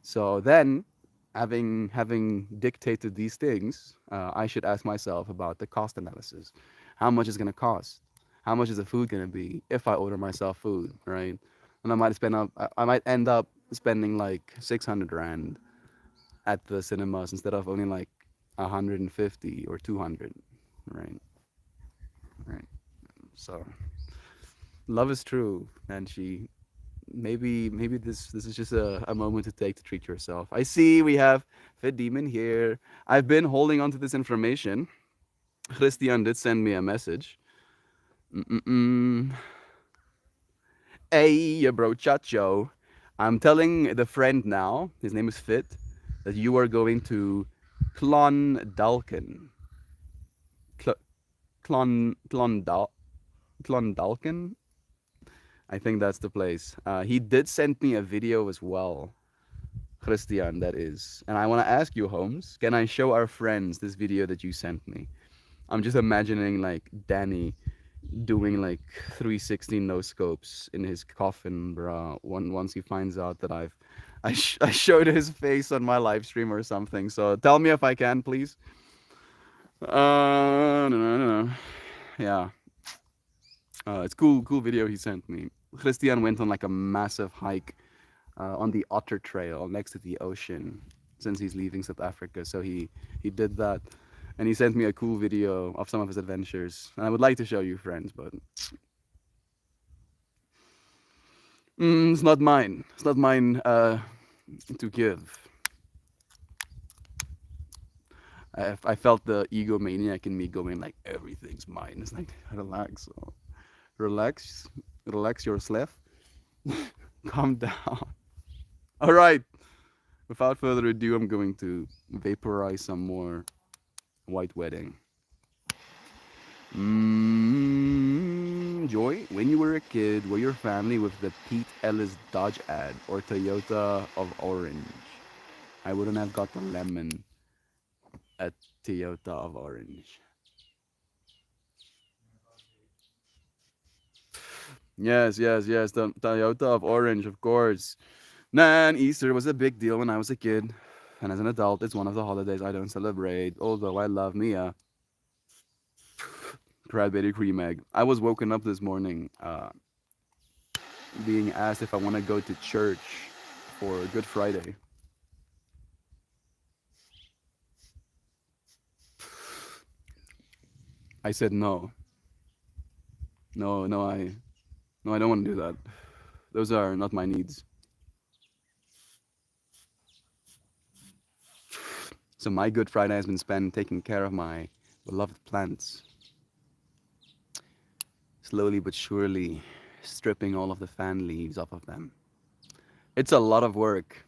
So then, having dictated these things, I should ask myself about the cost analysis. How much is gonna cost? How much is the food gonna be if I order myself food, right? And I might end up spending like 600 rand at the cinemas instead of only like 150 or 200, right? Right. So love is true, and she maybe this is just a moment to take to treat yourself. I see we have Fit Demon here. I've been holding on to this information. Christian did send me a message. Mm-mm-mm. Hey, bro, chacho. I'm telling the friend now, his name is Fit, that you are going to Clondalkin. Cl- Clondalkin? I think that's the place. He did send me a video as well. Christian, that is. And I want to ask you, Holmes, can I show our friends this video that you sent me? I'm just imagining like Danny doing like 360 no scopes in his coffin, bruh. Once he finds out that I showed his face on my live stream or something. So tell me if I can, please. No. Yeah. It's cool video he sent me. Christian went on like a massive hike on the Otter Trail next to the ocean since he's leaving South Africa. So he did that, and he sent me a cool video of some of his adventures. And I would like to show you, friends, but it's not mine. It's not mine to give. I felt the egomaniac in me going like everything's mine. It's like relax, relax, relax yourself. Calm down. All right. Without further ado, I'm going to vaporize some more white wedding. Joy, when you were a kid, were your family with the Pete Ellis Dodge ad or Toyota of Orange? I wouldn't have got the lemon at Toyota of Orange. Yes. The Toyota of Orange, of course. Man, Easter was a big deal when I was a kid. And as an adult, it's one of the holidays I don't celebrate, although I love Mia. Cranberry cream egg. I was woken up this morning being asked if I want to go to church for Good Friday. I said no. No, I don't want to do that. Those are not my needs. So my Good Friday has been spent taking care of my beloved plants, slowly but surely stripping all of the fan leaves off of them. It's a lot of work.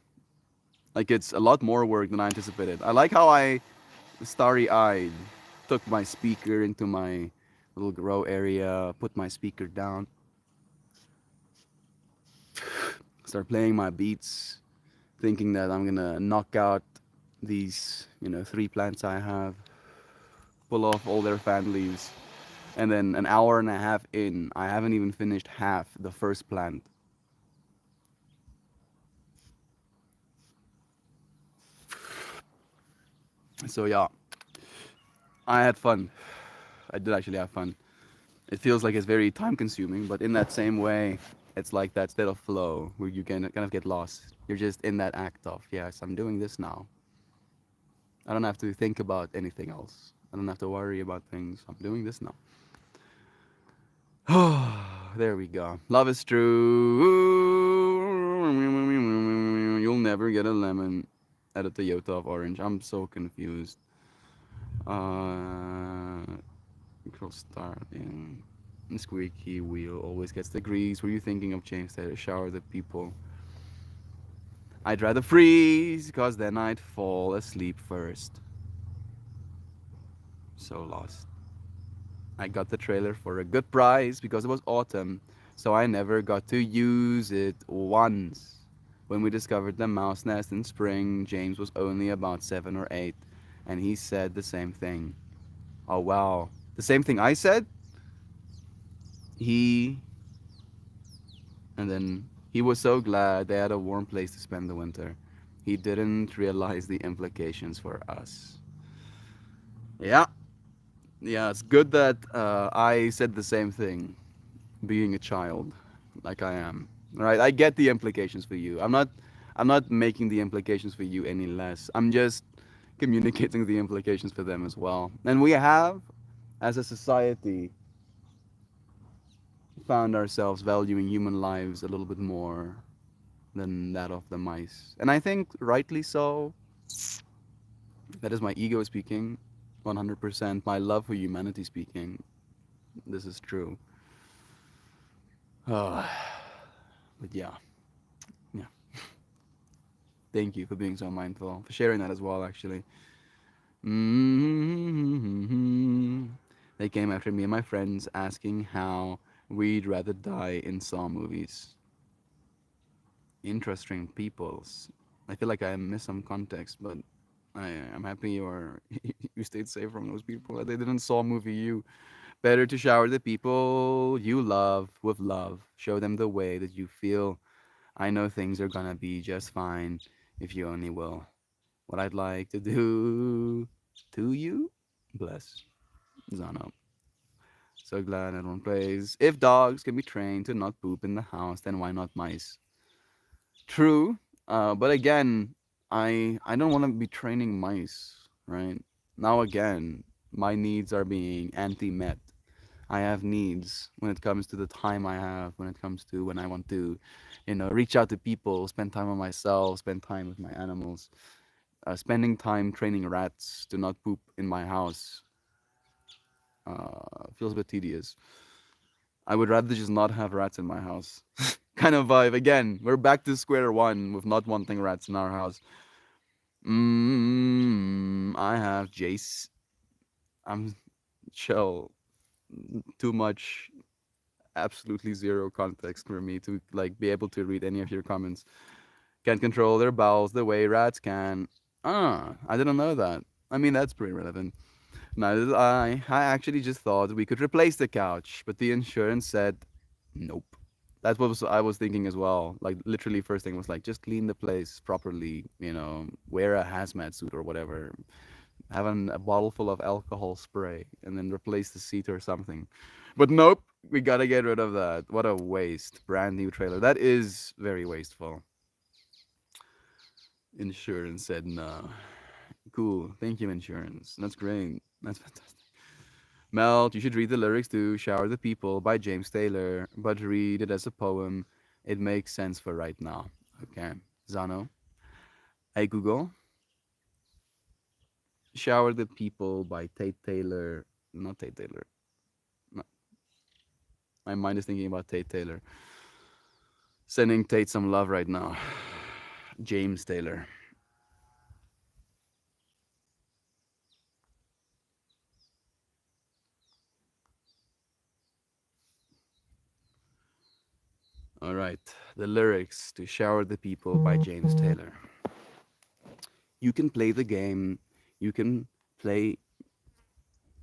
Like it's a lot more work than I anticipated. I like how I starry-eyed took my speaker into my little grow area, put my speaker down, start playing my beats, thinking that I'm gonna knock out these, three plants I have, pull off all their fan leaves, and then an hour and a half in, I haven't even finished half the first plant. So yeah, I had fun. I did actually have fun. It feels like it's very time consuming, but in that same way, it's like that state of flow where you can kind of get lost. You're just in that act of, yes, I'm doing this now. I don't have to think about anything else. I don't have to worry about things. I'm doing this now. There we go. Love is true. You'll never get a lemon at a Toyota of Orange. I'm so confused. Uh, Cross starting. Squeaky wheel always gets the grease. Were you thinking of change the shower the people? I'd rather freeze, cause then I'd fall asleep first. So lost. I got the trailer for a good price because it was autumn, so I never got to use it once. When we discovered the mouse nest in spring, James was only about 7 or 8, and he said the same thing. Oh wow. The same thing I said? He And then he was so glad they had a warm place to spend the winter. He didn't realize the implications for us. Yeah, yeah, it's good that I said the same thing, being a child, like I am. Right, I get the implications for you. I'm not making the implications for you any less. I'm just communicating the implications for them as well. And we have, as a society, found ourselves valuing human lives a little bit more than that of the mice. And I think rightly so. That is my ego speaking, 100%. My love for humanity speaking. This is true. Uh, but yeah, yeah. Thank you for being so mindful, for sharing that as well, actually. hmm They came after me and my friends asking how we'd rather die in Saw movies. Interesting peoples. I feel like I missed some context, but I'm happy you stayed safe from those people. They didn't Saw movie you. Better to shower the people you love with love. Show them the way that you feel. I know things are gonna be just fine if you only will. What I'd like to do to you, bless Zano. So glad everyone plays. If dogs can be trained to not poop in the house, then why not mice? True, but again, I don't want to be training mice, right? Now again, my needs are being anti-met. I have needs when it comes to the time I have, when it comes to when I want to, reach out to people, spend time on myself, spend time with my animals. Spending time training rats to not poop in my house feels a bit tedious. I would rather just not have rats in my house. Kind of vibe. Again, we're back to square one with not wanting rats in our house. I have Jace. I'm chill. Too much, absolutely zero context for me to like be able to read any of your comments. Can't control their bowels the way rats can. I didn't know that. I mean, that's pretty relevant. Neither did I. I actually just thought we could replace the couch, but the insurance said nope. That's what I was thinking as well. Like literally, first thing was like just clean the place properly. Wear a hazmat suit or whatever. Have a bottle full of alcohol spray, and then replace the seat or something. But nope, we gotta get rid of that. What a waste! Brand new trailer. That is very wasteful. Insurance said no. Cool. Thank you, insurance. That's great. That's fantastic. Mel, you should read the lyrics to Shower the People by James Taylor, but read it as a poem. It makes sense for right now. Okay. Zano. Hey, Google. Shower the People by Tate Taylor. Not Tate Taylor. No, my mind is thinking about Tate Taylor. Sending Tate some love right now. James Taylor. All right. The lyrics to Shower the People by James Taylor. You can play the game. You can play.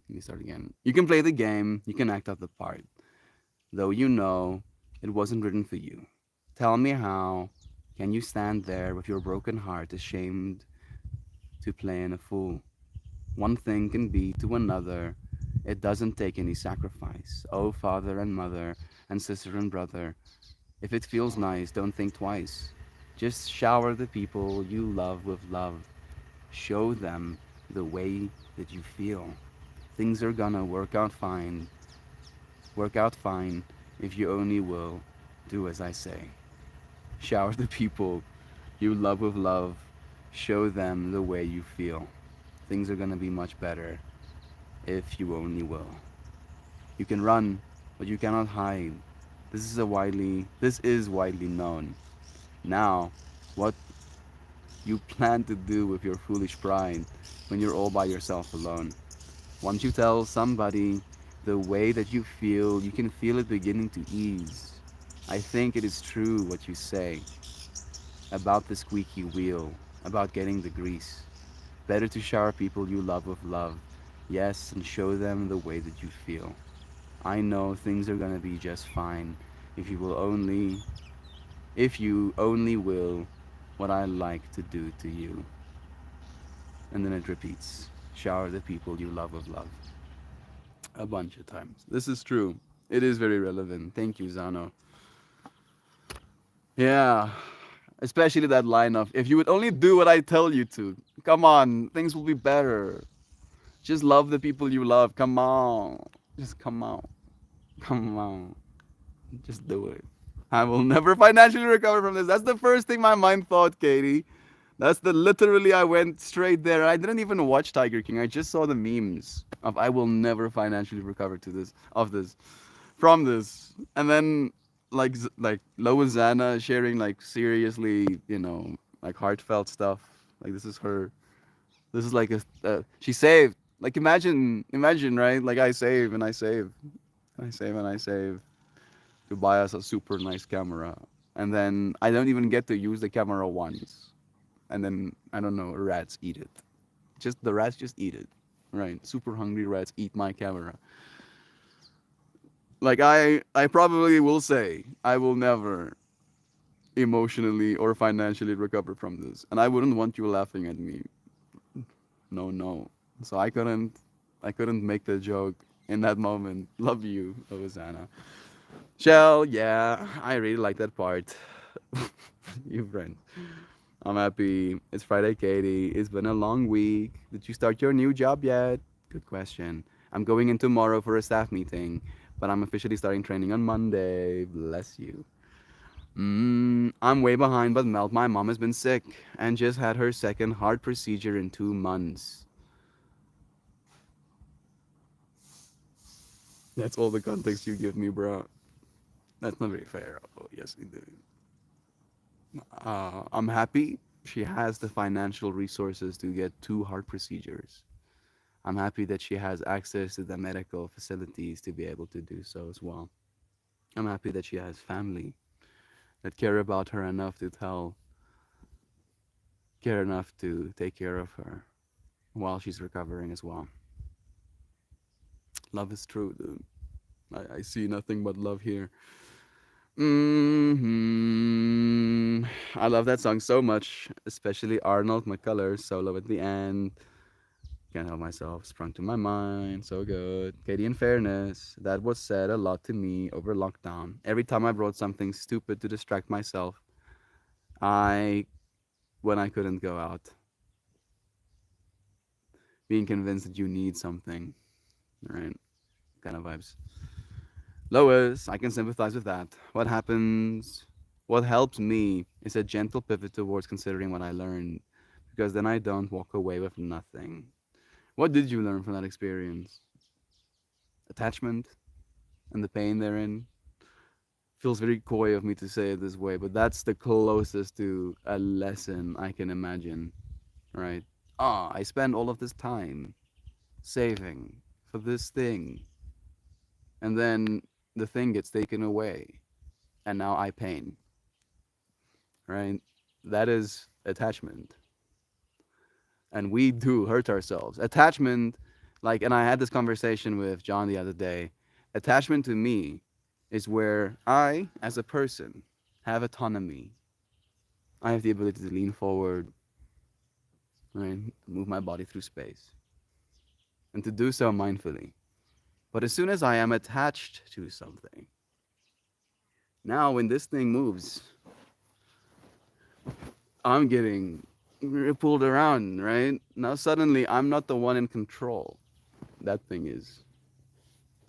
Let me start again. You can play the game. You can act out the part, though you know it wasn't written for you. Tell me how can you stand there with your broken heart, ashamed to play in a fool? One thing can be to another. It doesn't take any sacrifice. Oh, father and mother, and sister and brother, if it feels nice, don't think twice. Just shower the people you love with love. Show them the way that you feel. Things are gonna work out fine if you only will do as I say. Shower the people you love with love. Show them the way you feel. Things are gonna be much better if you only will. You can run, but you cannot hide. This is widely known. Now, what you plan to do with your foolish pride when you're all by yourself alone? Once you tell somebody the way that you can feel it beginning to ease. I think it is true what you say about the squeaky wheel, about getting the grease. Better to shower people you love with love, yes, and show them the way that you feel. I know things are gonna be just fine if if you only will what I like to do to you. And then it repeats, shower the people you love with love. A bunch of times. This is true. It is very relevant. Thank you, Zano. Yeah. Especially that line of, if you would only do what I tell you to, come on, things will be better. Just love the people you love. Come on. Just come on. Come on. Just do it. I will never financially recover from this. That's the first thing my mind thought, Katie. That's the literally I went straight there. I didn't even watch Tiger King. I just saw the memes of I will never financially recover to this of this from this. And then like Lois Zana sharing like seriously, like heartfelt stuff. Like this is like she saved. Like imagine, right? Like I save and I save. I save and I save to buy us a super nice camera. And then I don't even get to use the camera once. And then I don't know, rats eat it. Just the rats just eat it. Right. Super hungry rats eat my camera. Like I probably will say I will never emotionally or financially recover from this. And I wouldn't want you laughing at me. No, no. So I couldn't make the joke in that moment. Love you, Hosanna. Shell, yeah, I really like that part. You friend. I'm happy. It's Friday, Katie. It's been a long week. Did you start your new job yet? Good question. I'm going in tomorrow for a staff meeting, but I'm officially starting training on Monday. Bless you. I'm way behind, but Melt, my mom has been sick and just had her second heart procedure in 2 months. That's all the context you give me, bro. That's not very fair. Oh, yes, indeed. I'm happy she has the financial resources to get 2 heart procedures. I'm happy that she has access to the medical facilities to be able to do so as well. I'm happy that she has family that care about her enough to care enough to take care of her while she's recovering as well. Love is true, dude. I see nothing but love here. I love that song so much, especially Arnold McCullers solo at the end. Can't help myself, sprung to my mind, so good. Katie, in fairness, that was said a lot to me over lockdown. Every time I brought something stupid to distract myself, I, when I couldn't go out, being convinced that you need something, right? Kind of vibes. Lois, I can sympathize with that. What helps me is a gentle pivot towards considering what I learned, because then I don't walk away with nothing. What did you learn from that experience? Attachment and the pain therein? Feels very coy of me to say it this way, but that's the closest to a lesson I can imagine, right? I spend all of this time saving for this thing, and then the thing gets taken away, and now I pain, right? That is attachment. And we do hurt ourselves. Attachment, like, and I had this conversation with John the other day. Attachment to me is where I, as a person, have autonomy. I have the ability to lean forward, right? Move my body through space, and to do so mindfully. But as soon as I am attached to something, now when this thing moves, I'm getting pulled around, right? Now suddenly I'm not the one in control. That thing is.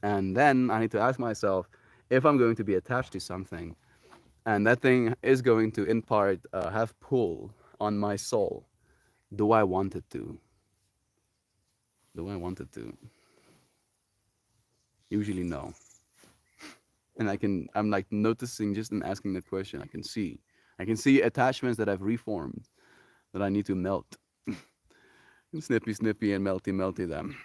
And then I need to ask myself if I'm going to be attached to something, and that thing is going to, in part, have pull on my soul. Do I want it to? Do I want it to? Usually, no. And I'm like noticing just in asking the question, I can see attachments that I've reformed that I need to melt. Snippy, snippy, and melty, melty them.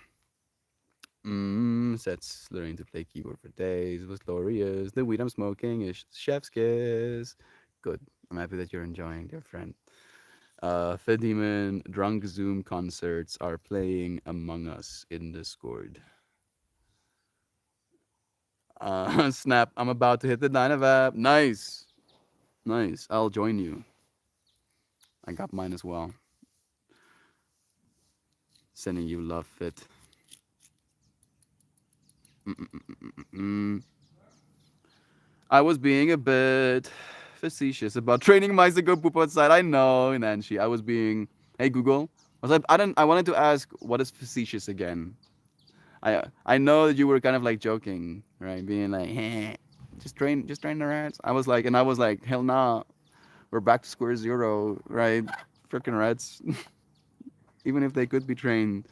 Sets learning to play keyboard for days was glorious. The weed I'm smoking is chef's kiss. Good. I'm happy that you're enjoying, dear friend. Fed Demon drunk Zoom concerts are playing Among Us in Discord. Snap, I'm about to hit the Dynavap. Nice. Nice. I'll join you. I got mine as well. Sending you love, Fit. Mm-mm-mm-mm-mm. I was being a bit facetious about training mice to go poop outside. I know, Nancy. I was being. Hey Google. I wanted to ask what is facetious again. I know that you were kind of like joking, right? Being like, heh. just train the rats. I was like, hell nah, we're back to square zero, right? Freaking rats. Even if they could be trained,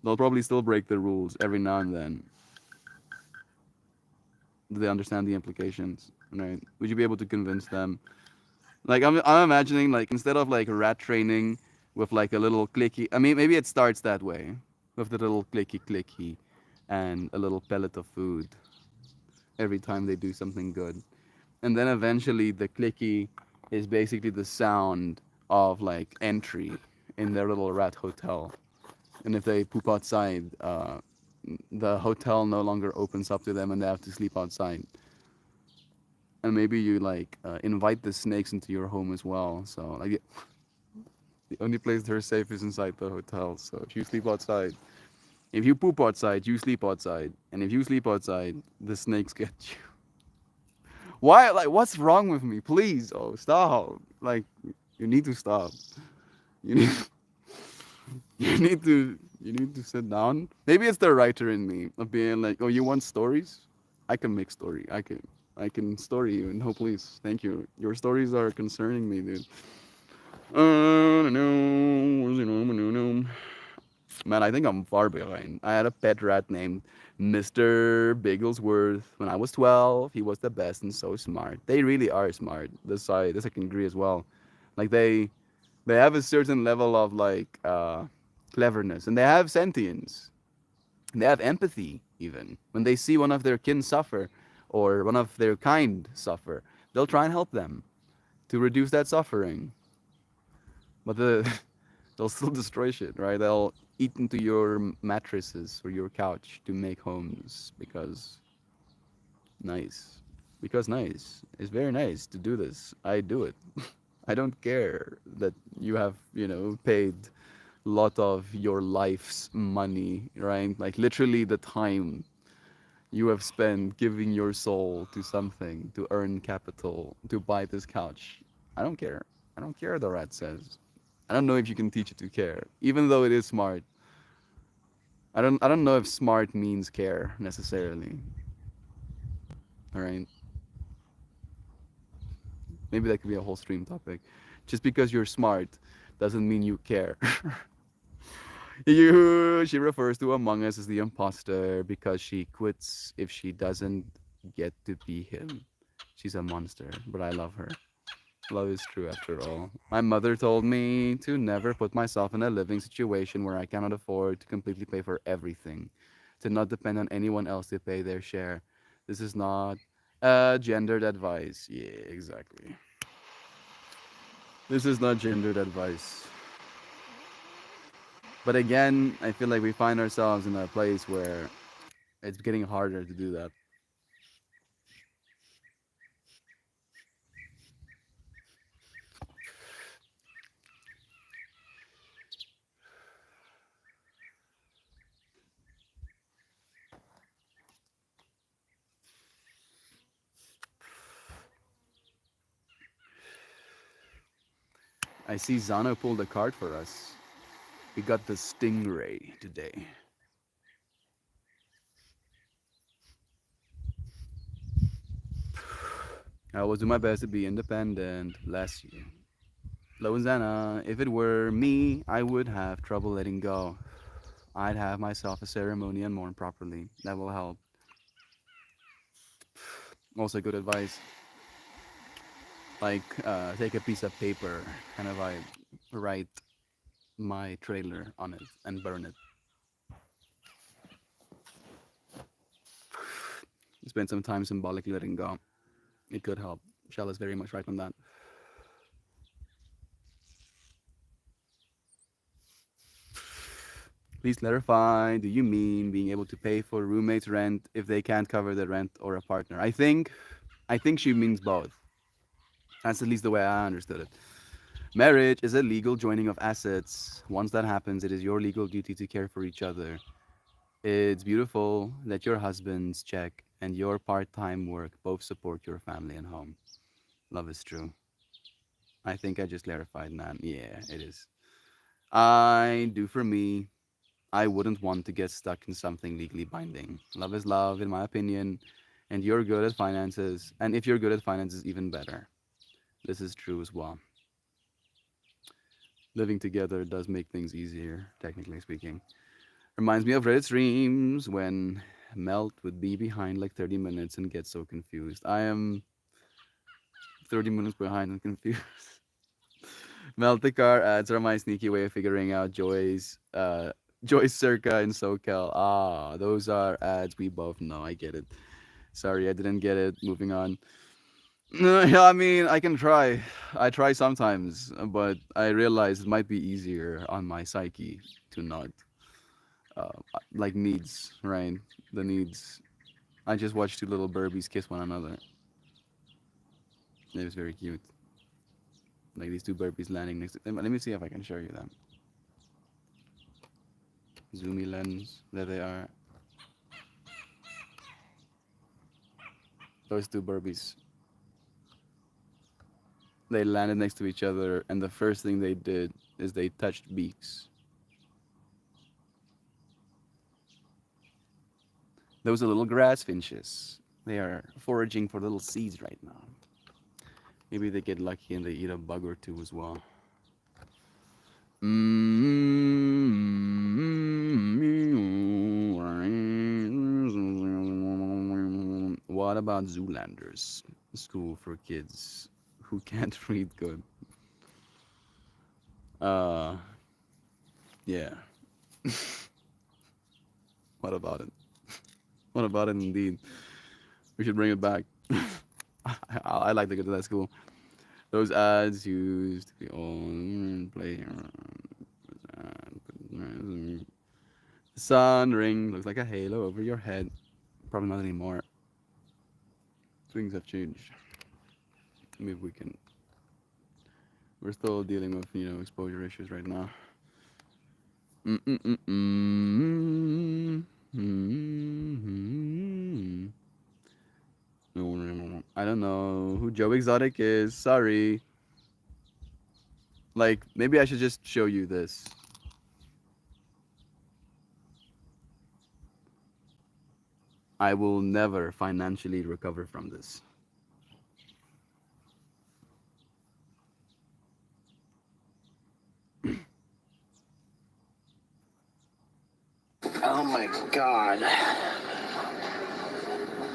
they'll probably still break the rules every now and then. Do they understand the implications? Right? Would you be able to convince them? Like I'm imagining like instead of like rat training with like a little clicky. I mean, maybe it starts that way with the little clicky clicky and a little pellet of food every time they do something good. And then eventually the clicky is basically the sound of like entry in their little rat hotel. And if they poop outside, the hotel no longer opens up to them and they have to sleep outside. And maybe you like invite the snakes into your home as well. So like the only place they're safe is inside the hotel. So if you sleep outside, if you poop outside, you sleep outside, and if you sleep outside, the snakes get you. Why? Like, what's wrong with me? Please, oh, stop! Like, you need to stop. You need, you need to sit down. Maybe it's the writer in me of being like, oh, you want stories? I can make story. I can story you. No, please, thank you. Your stories are concerning me, dude. No. Man, I think I'm far behind. I had a pet rat named Mr. Bigglesworth. When I was 12, he was the best and so smart. They really are smart. This I can agree as well. Like they have a certain level of like cleverness and they have sentience. They have empathy even. When they see one of their kin suffer or one of their kind suffer, they'll try and help them to reduce that suffering. But they'll still destroy shit, right? They'll eat into your mattresses or your couch to make homes because nice. Because nice. It's very nice to do this. I do it. I don't care that you have, paid a lot of your life's money, right? Like literally the time you have spent giving your soul to something to earn capital to buy this couch. I don't care. I don't care, the rat says. I don't know if you can teach it to care, even though it is smart. I don't know if smart means care necessarily. All right, maybe that could be a whole stream topic. Just because you're smart doesn't mean you care. She refers to Among Us as the imposter because she quits if she doesn't get to be him. She's a monster, but I love her. Love is true after all. My mother told me to never put myself in a living situation where I cannot afford to completely pay for everything, to not depend on anyone else to pay their share. This is not gendered advice. Yeah, exactly. This is not gendered advice. But again, I feel like we find ourselves in a place where it's getting harder to do that. I see Zano pulled a card for us. We got the Stingray today. I will do my best to be independent. Bless you. Lozana, if it were me, I would have trouble letting go. I'd have myself a ceremony and mourn properly. That will help. Also, good advice. Like, take a piece of paper, kind of like write my trailer on it and burn it. Spend some time symbolically letting go. It could help. Shell is very much right on that. Please clarify. Do you mean being able to pay for roommates' rent if they can't cover the rent or a partner? I think she means both. That's at least the way I understood it. Marriage is a legal joining of assets. Once that happens, it is your legal duty to care for each other. It's beautiful that your husband's check and your part time work both support your family and home. Love is true. I think I just clarified that. Yeah, it is. I do for me. I wouldn't want to get stuck in something legally binding. Love is love, in my opinion. and you're good at finances, and if you're good at finances, even better. This is true as well. Living together does make things easier, technically speaking. Reminds me of Reddit streams when Melt would be behind like 30 minutes and get so confused. I am 30 minutes behind and confused. Meltikar adds are my sneaky way of figuring out Joyce Circa in SoCal. Ah, those are ads we both know. I get it. Sorry, I didn't get it. Moving on. Yeah, I mean, I can try. I try sometimes, but I realize it might be easier on my psyche to not like needs, right? The needs. I just watched two little Burbies kiss one another. It was very cute. Like these two Burbies landing next to them. Let me see if I can show you them. Zoomy lens. There they are. Those two Burbies. They landed next to each other, and the first thing they did is they touched beaks. Those are little grass finches. They are foraging for little seeds right now. Maybe they get lucky and they eat a bug or two as well. What about Zoolanders? School for kids who can't read good. Uh, yeah. What about it? What about it indeed? We should bring it back. I like to go to that school. Those ads used to be on play. The sun ring looks like a halo over your head. Probably not anymore. Things have changed. Maybe we can. We're still dealing with exposure issues right now. I don't know who Joe Exotic is. Sorry. Like maybe I should just show you this. I will never financially recover from this. Oh my God.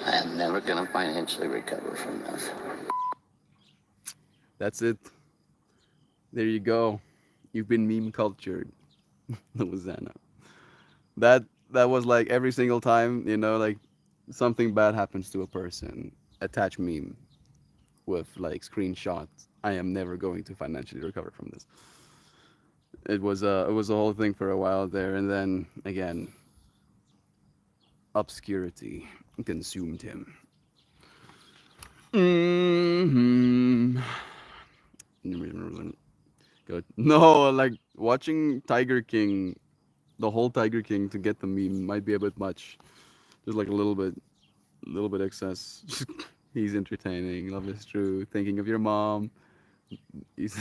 I am never gonna financially recover from this. That's it. There you go. You've been meme cultured, Louisiana. That was like every single time, like something bad happens to a person, attach meme with like screenshots. I am never going to financially recover from this. It was a whole thing for a while there, and then again, obscurity consumed him. Hmm. Good. No, like watching Tiger King, the whole Tiger King to get the meme might be a bit much. Just like a little bit excess. He's entertaining. Love is true. Thinking of your mom. He's.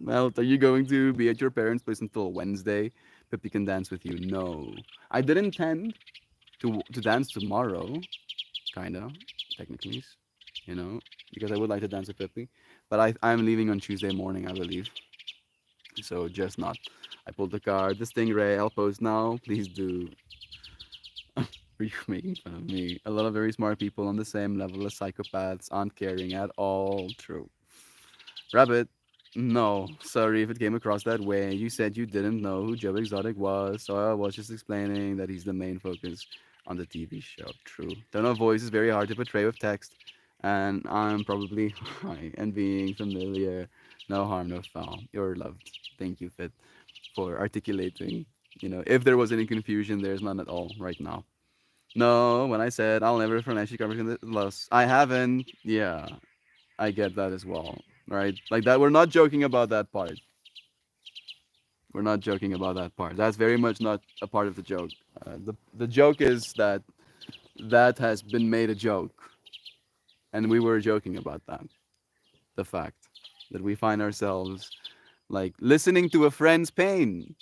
Well, are you going to be at your parents' place until Wednesday? Pippi can dance with you. No, I did intend to dance tomorrow, kinda, technically, you know, because I would like to dance with Pippi, but I'm leaving on Tuesday morning, I believe. So just not. I pulled the card. The Stingray. I'll post now. Please do. Are you making fun of me? A lot of very smart people on the same level as psychopaths aren't caring at all. True. Rabbit. No, sorry if it came across that way. You said you didn't know who Joe Exotic was, so I was just explaining that he's the main focus on the TV show. True. Tone of voice is very hard to portray with text, and I'm probably high and being familiar. No harm, no foul. You're loved. Thank you, Fit, for articulating. If there was any confusion, there's none at all right now. No, when I said I'll never financially cover the loss, I haven't. Yeah, I get that as well. Right? Like that, we're not joking about that part. We're not joking about that part. That's very much not a part of the joke. The joke is that that has been made a joke, and we were joking about that. The fact that we find ourselves like listening to a friend's pain,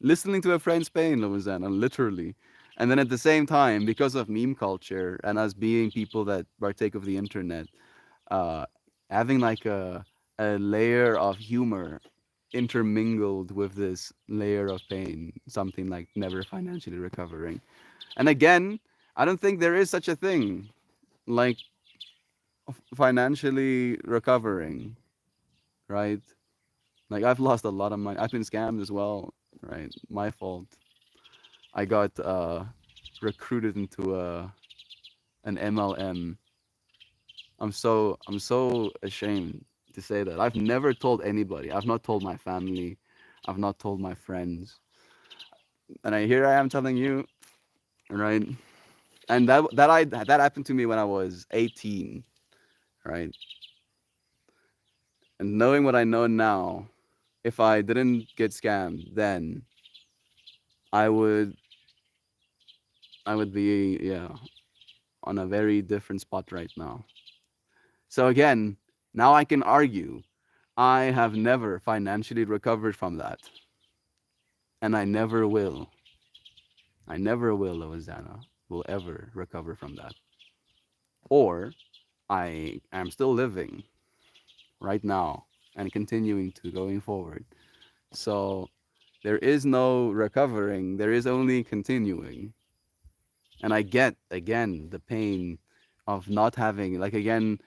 Louisiana, literally, And then at the same time, because of meme culture and us being people that partake of the internet, uh, having like a layer of humor intermingled with this layer of pain, something like never financially recovering. And again, I don't think there is such a thing like financially recovering, right? Like I've lost a lot of money. I've been scammed as well, right? My fault. I got recruited into an MLM. I'm so ashamed to say that. I've never told anybody. I've not told my family. I've not told my friends. And here I am telling you, right? And that happened to me when I was 18, right? And knowing what I know now, if I didn't get scammed, then I would I would be, yeah, on a very different spot right now. So again, now I can argue I have never financially recovered from that, and I never will. I never will, Loizana, will ever recover from that. Or I am still living right now and continuing to going forward. So there is no recovering, there is only continuing. And I get again the pain of not having, like, again,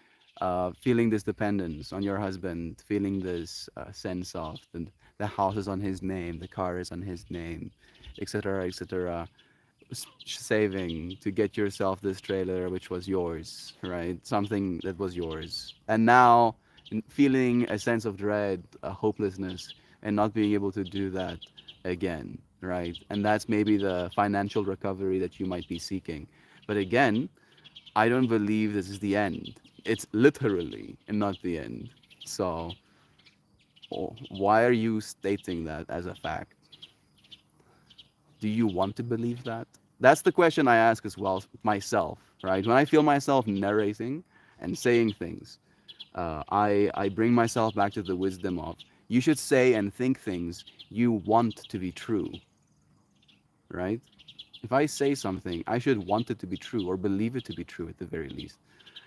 feeling this dependence on your husband, feeling this sense of the house is on his name, the car is on his name, etc., etc., saving to get yourself this trailer which was yours, right? Something that was yours. And now feeling a sense of dread, a hopelessness, and not being able to do that again, right? And that's maybe the financial recovery that you might be seeking. But again, I don't believe this is the end. It's literally not the end. So, why are you stating that as a fact? Do you want to believe that? That's the question I ask as well myself, right? When I feel myself narrating and saying things, I bring myself back to the wisdom of you should say and think things you want to be true, right? If I say something, I should want it to be true or believe it to be true at the very least.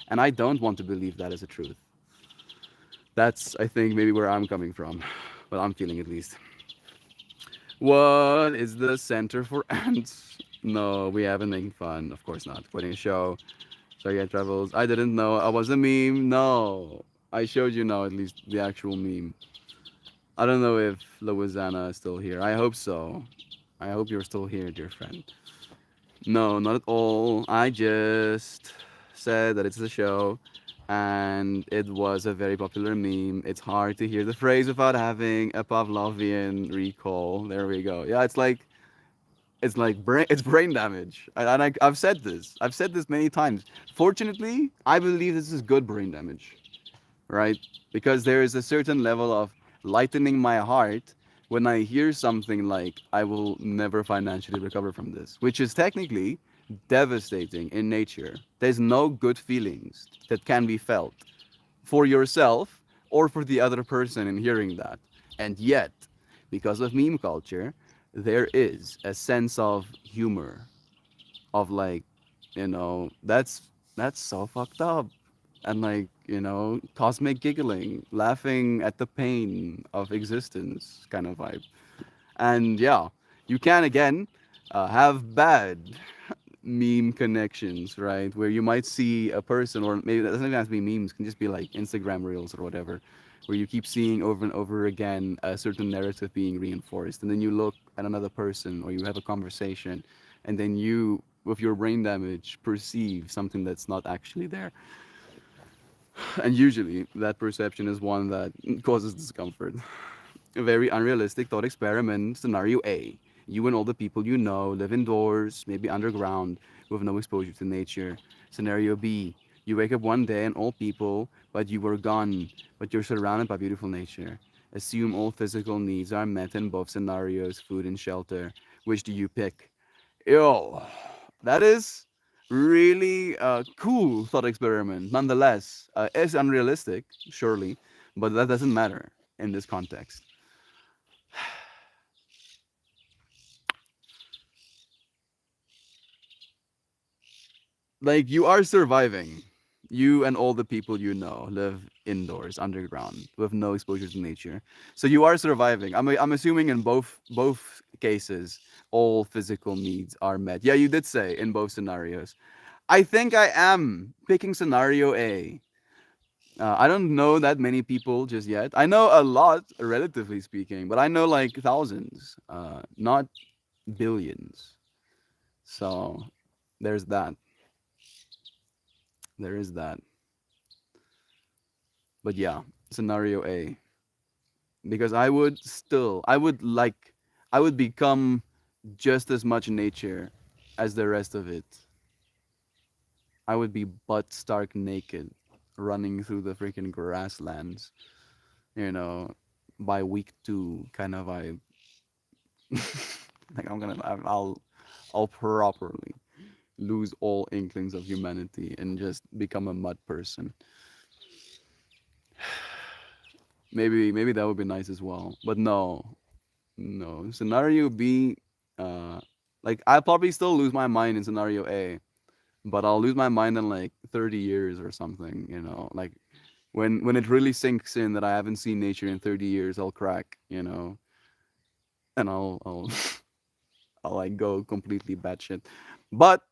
And I don't want to believe that as a truth. That's, I think, maybe where I'm coming from. Well, I'm feeling at least. What is the center for ants? No, we haven't making fun. Of course not. Quitting a show. Stargate Travels. I didn't know I was a meme. No. I showed you now at least the actual meme. I don't know if Louisiana is still here. I hope so. I hope you're still here, dear friend. No, not at all. I just said that it's a show and it was a very popular meme. It's hard to hear the phrase without having a Pavlovian recall. There we go. Yeah, it's like brain damage. I've said this. I've said this many times. Fortunately, I believe this is good brain damage, right? Because there is a certain level of lightening my heart when I hear something like, I will never financially recover from this, which is technically devastating in nature. There's no good feelings that can be felt for yourself or for the other person in hearing that. And yet, because of meme culture, there is a sense of humor, of like, that's so fucked up, and like, cosmic giggling, laughing at the pain of existence kind of vibe. And yeah, you can again have bad meme connections, right? Where you might see a person, or maybe that doesn't even have to be memes, can just be like Instagram reels or whatever, where you keep seeing over and over again a certain narrative being reinforced. And then you look at another person or you have a conversation, and then you, with your brain damage, perceive something that's not actually there. And usually that perception is one that causes discomfort. A very unrealistic thought experiment. Scenario A: you and all the people you know live indoors, maybe underground, with no exposure to nature. Scenario B: you wake up one day and all people, but you were gone, but you're surrounded by beautiful nature. Assume all physical needs are met in both scenarios, food and shelter. Which do you pick? Yo, that is really a cool thought experiment. Nonetheless, it's unrealistic, surely, but that doesn't matter in this context. like you are surviving. You and all the people you know live indoors, underground, with no exposure to nature. So you are surviving. I'm assuming in both cases, all physical needs are met. Yeah, you did say in both scenarios. I think I am picking scenario A. I don't know that many people just yet. I know a lot, relatively speaking, but I know like thousands, not billions. So there's that. There is that. But yeah, scenario A. Because I would become just as much nature as the rest of it. I would be butt stark naked, running through the freaking grasslands, you know, by week two, kind of vibe. Like I'll properly lose all inklings of humanity and just become a mud person. Maybe that would be nice as well. But no, no. Scenario B, uh, like I'll probably still lose my mind in scenario A, but I'll lose my mind in like 30 years or something. Like when it really sinks in that I haven't seen nature in 30 years, I'll crack. And I'll I'll like go completely batshit. But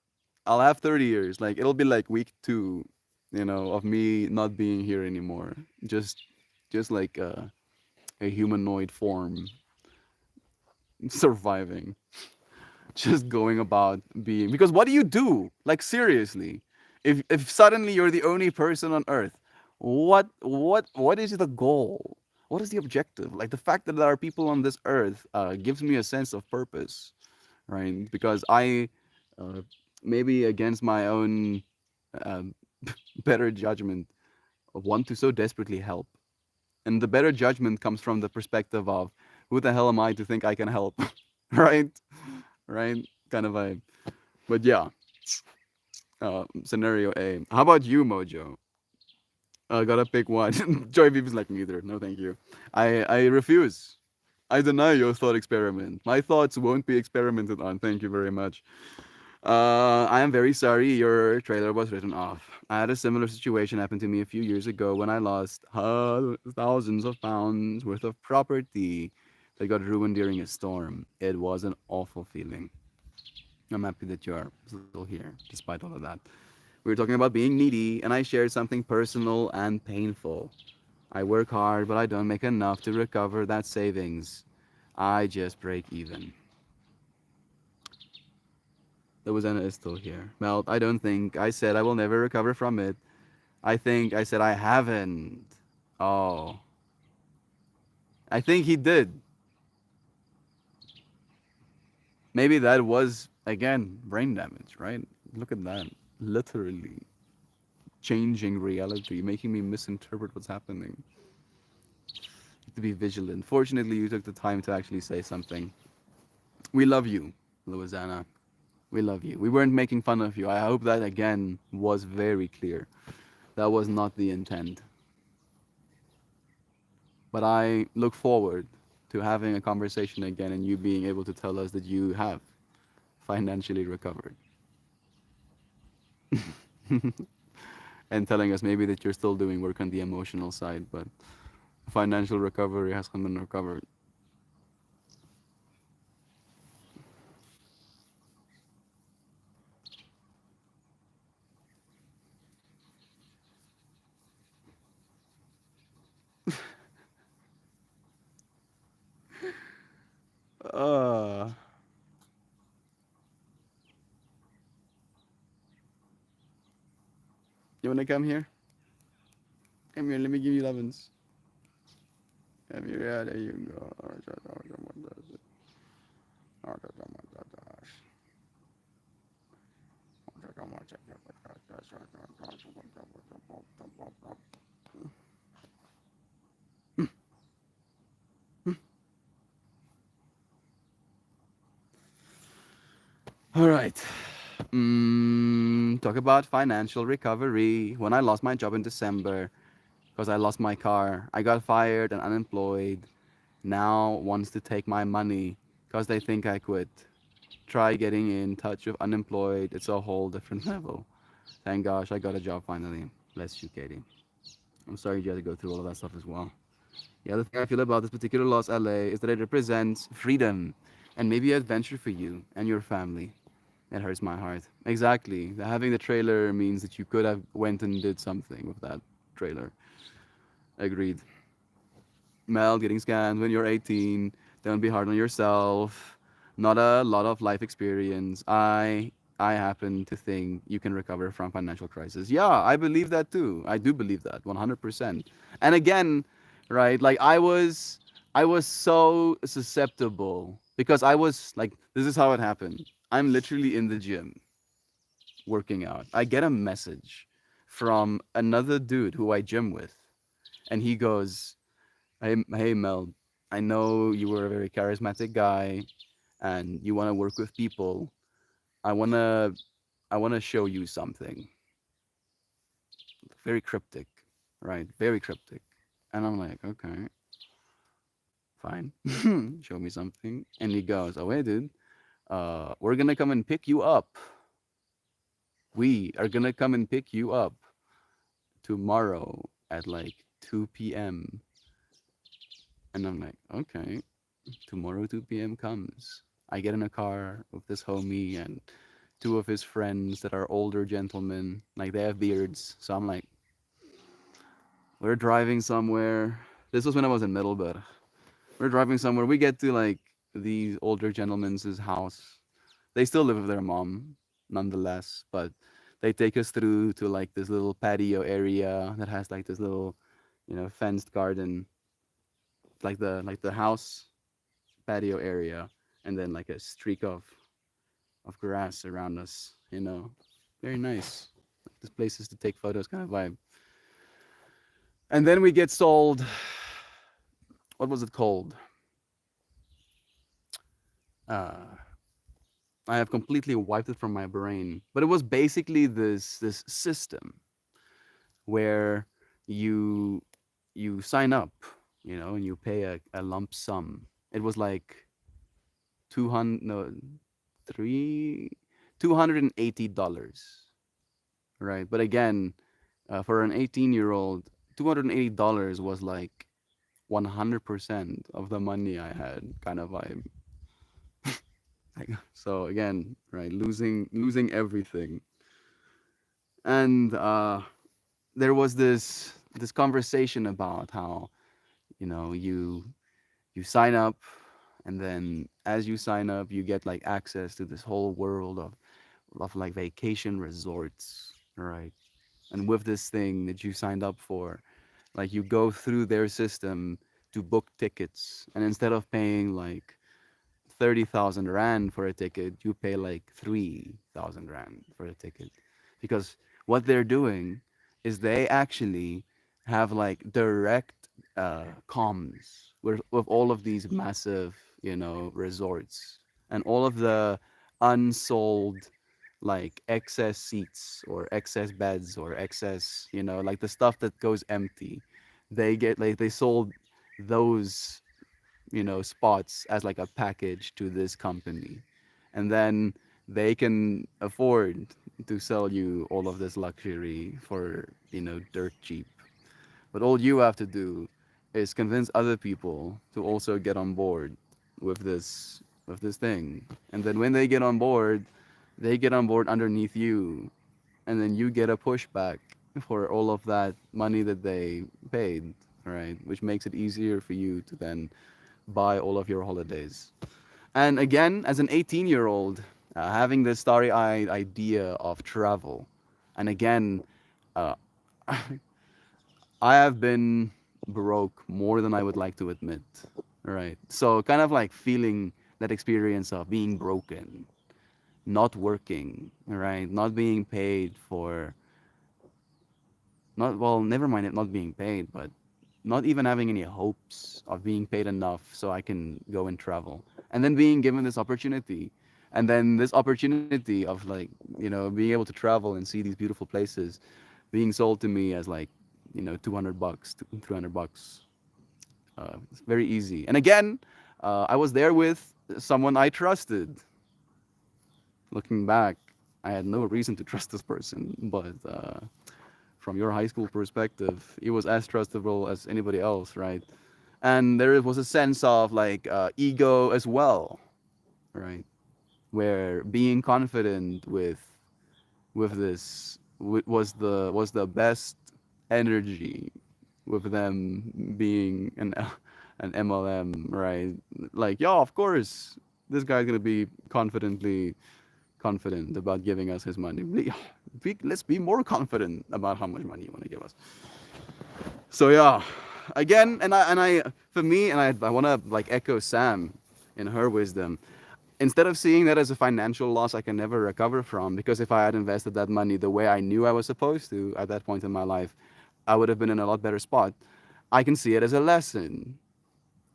I'll have 30 years. Like it'll be like week two, of me not being here anymore. Just like a humanoid form surviving, just going about being. Because what do you do? Like seriously, if suddenly you're the only person on Earth, what is the goal? What is the objective? Like the fact that there are people on this Earth gives me a sense of purpose, right? Because I, uh, maybe against my own um, better judgment, want to so desperately help. And the better judgment comes from the perspective of who the hell am I to think I can help, right? Right? Kind of vibe. But yeah, scenario A. How about you, Mojo? Gotta pick one. Joy Beep is like neither. No, thank you. I refuse. I deny your thought experiment. My thoughts won't be experimented on. Thank you very much. I am very sorry your trailer was written off. I had a similar situation happen to me a few years ago when I lost thousands of pounds worth of property that got ruined during a storm. It was an awful feeling. I'm happy that you are still here, despite all of that. We were talking about being needy, and I shared something personal and painful. I work hard, but I don't make enough to recover that savings. I just break even. The Wazana is still here. Well, I don't think I said I will never recover from it. I think I said I haven't. Oh. I think he did. Maybe that was, again, brain damage, right? Look at that. Literally changing reality, making me misinterpret what's happening. To be vigilant. Fortunately, you took the time to actually say something. We love you, Louisiana. We love you. We weren't making fun of you. I hope that, again, was very clear. That was not the intent. But I look forward to having a conversation again and you being able to tell us that you have financially recovered. And telling us maybe that you're still doing work on the emotional side, but financial recovery hasn't been recovered. Uh, you wanna come here? Come here, let me give you lovin's. Come here, yeah, there you go. All right. Talk about financial recovery. When I lost my job in December, because I lost my car, I got fired and unemployed. Now wants to take my money because they think I quit. Try getting in touch with unemployed. It's a whole different level. Thank gosh, I got a job finally. Bless you, Katie. I'm sorry you had to go through all of that stuff as well. The other thing I feel about this particular Los LA is that it represents freedom and maybe adventure for you and your family. It hurts my heart. Exactly. Having the trailer means that you could have went and did something with that trailer. Agreed. Mel, getting scanned when you're 18. Don't be hard on yourself. Not a lot of life experience. I happen to think you can recover from financial crisis. Yeah, I believe that too. I do believe that 100%. And again, right? Like I was so susceptible because I was like this is how it happened. I'm literally in the gym working out. I get a message from another dude who I gym with and he goes, hey Mel, I know you were a very charismatic guy and you want to work with people. I want to I want to show you something. Very cryptic, right? Very cryptic. And I'm like, okay, fine. Show me something. And he goes, oh, hey, dude, we're going to come and pick you up. We are going to come and pick you up tomorrow at like 2 p.m. And I'm like, okay, tomorrow 2 p.m. comes. I get in a car with this homie and two of his friends that are older gentlemen. Like they have beards. So I'm like, we're driving somewhere. This was when I was in Middleburg. We're driving somewhere. We get to like these older gentlemen's house. They still live with their mom, nonetheless, but they take us through to like this little patio area that has like this little, fenced garden, like the house patio area, and then like a streak of grass around us. Very nice. This place is to take photos kind of vibe. And then we get sold. What was it called? Uh, I have completely wiped it from my brain. But it was basically this system where you you sign up, and you pay a lump sum. It was like 200 no 3 $280, right? But again, for an 18-year-old, $280 was like 100% of the money I had kind of vibe. So again, right, losing everything. And there was this conversation about how, you sign up, and then as you sign up you get like access to this whole world of like vacation resorts, right? And with this thing that you signed up for, like you go through their system to book tickets, and instead of paying like 30,000 rand for a ticket, you pay like 3,000 rand for a ticket. Because what they're doing is they actually have like direct comms with all of these massive, resorts, and all of the unsold like excess seats or excess beds or excess, like the stuff that goes empty. They sold those, spots as like a package to this company, and then they can afford to sell you all of this luxury for, dirt cheap. But all you have to do is convince other people to also get on board with this thing, and then when they get on board underneath you, and then you get a pushback for all of that money that they paid, right? Which makes it easier for you to then buy all of your holidays. And again, as an 18-year-old, having this starry-eyed idea of travel, and again, uh, I have been broke more than I would like to admit, right? So kind of like feeling that experience of being broken, not working, right? Not being paid for, not, well, never mind it not being paid, but not even having any hopes of being paid enough so I can go and travel. And then being given this opportunity. And then this opportunity of like, being able to travel and see these beautiful places being sold to me as like, $200, $300. It's very easy. And again, I was there with someone I trusted. Looking back, I had no reason to trust this person, but from your high school perspective, he was as trustable as anybody else, right? And there was a sense of like ego as well, right? Where being confident with this was the best energy with them being an MLM, right? Like, yeah, of course, this guy's gonna be confident about giving us his money. Let's be more confident about how much money you want to give us. So yeah, again, and I for me, and I want to like echo Sam in her wisdom. Instead of seeing that as a financial loss I can never recover from, because if I had invested that money the way I knew I was supposed to at that point in my life, I would have been in a lot better spot. I can see it as a lesson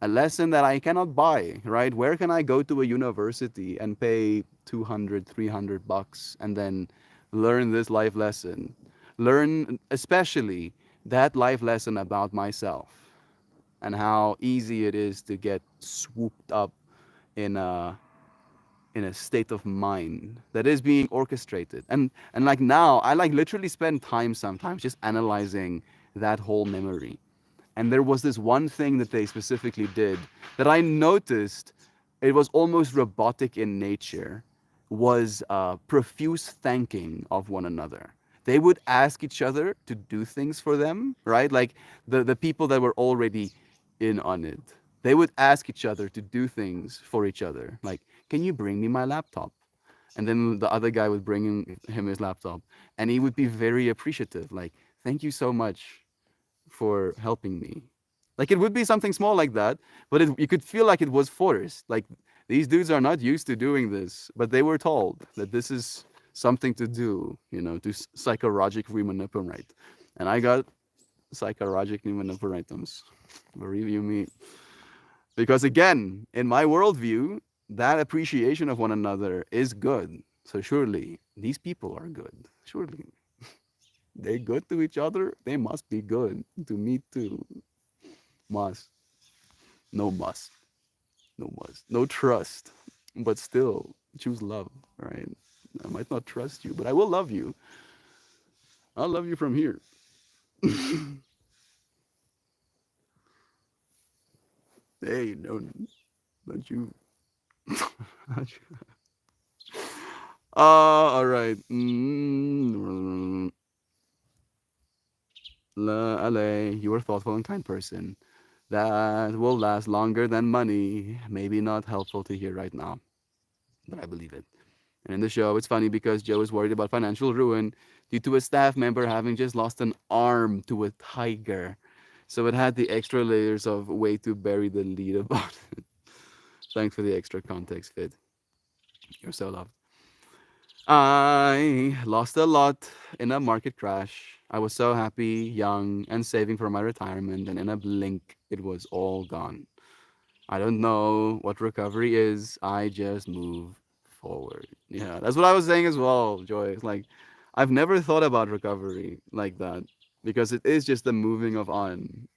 that I cannot buy, right? Where can I go to a university and pay 200, 300 bucks and then learn this life lesson? Learn especially that life lesson about myself and how easy it is to get swooped up in a state of mind that is being orchestrated. And like now, I like literally spend time sometimes just analyzing that whole memory. And there was this one thing that they specifically did that I noticed it was almost robotic in nature, was profuse thanking of one another. They would ask each other to do things for them, right? Like the people that were already in on it. They would ask each other to do things for each other. Like, can you bring me my laptop? And then the other guy would bring him his laptop. And he would be very appreciative. Like, thank you so much for helping me. Like it would be something small like that, but you could feel like it was forced. Like these dudes are not used to doing this, but they were told that this is something to do, to psychologically manipulate. And I got psychologically manipulations. Believe you me. Because again, in my worldview, that appreciation of one another is good. So surely these people are good. Surely they're good to each other. They must be good to me too. Must. No must. No must. No trust. But still, choose love, right? I might not trust you, but I will love you. I'll love you from here. Hey, don't you. All right. Ale, you're a thoughtful and kind person. That will last longer than money. Maybe not helpful to hear right now, but I believe it. And in the show, it's funny because Joe is worried about financial ruin due to a staff member having just lost an arm to a tiger. So it had the extra layers of way to bury the lead about it. Thanks for the extra context, Fid. You're so loved. I lost a lot in a market crash. I was so happy, young, and saving for my retirement, and in a blink, it was all gone. I don't know what recovery is. I just move forward. Yeah, that's what I was saying as well, Joy. It's like I've never thought about recovery like that because it is just the moving of on.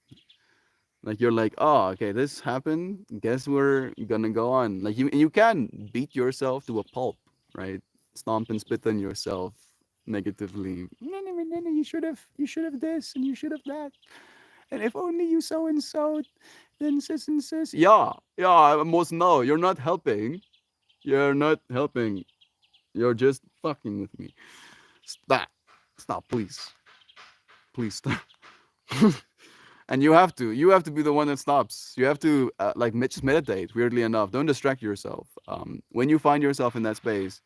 Like you're like, oh, okay, this happened. Guess we're gonna go on. Like you can beat yourself to a pulp, right? Stomp and spit on yourself negatively. No, no, no, no, no, you should have this and you should have that. And if only you so and so, then sis and sis. Yeah, yeah, I almost know. You're not helping. You're not helping. You're just fucking with me. Stop. Stop, please. Please stop. And you have to be the one that stops. You have to like just meditate. Weirdly enough, don't distract yourself. When you find yourself in that space,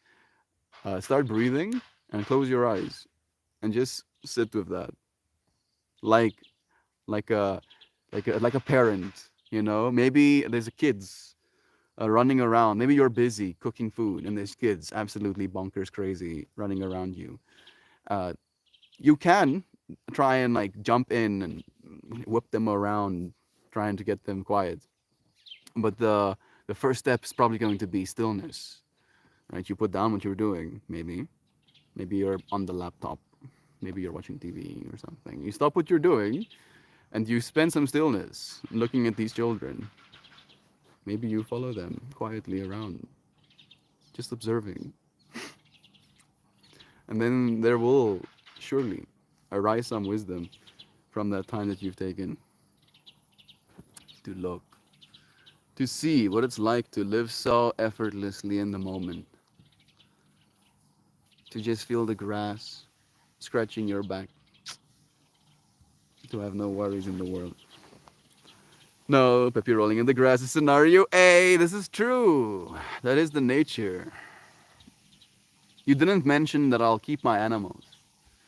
start breathing and close your eyes and just sit with that, like like a like a parent. Maybe there's a kids running around. Maybe you're busy cooking food and there's kids absolutely bonkers crazy running around you. Uh, you can try and like jump in and whip them around trying to get them quiet, but the first step is probably going to be stillness, right? You put down what you're doing. Maybe you're on the laptop, maybe you're watching TV or something. You stop what you're doing and you spend some stillness looking at these children. Maybe you follow them quietly around, just observing. And then there will surely arise some wisdom from that time that you've taken to look, to see what it's like to live so effortlessly in the moment, to just feel the grass scratching your back, to have no worries in the world. No, Pepe rolling in the grass is scenario A. This is true. That is the nature. You didn't mention that I'll keep my animals.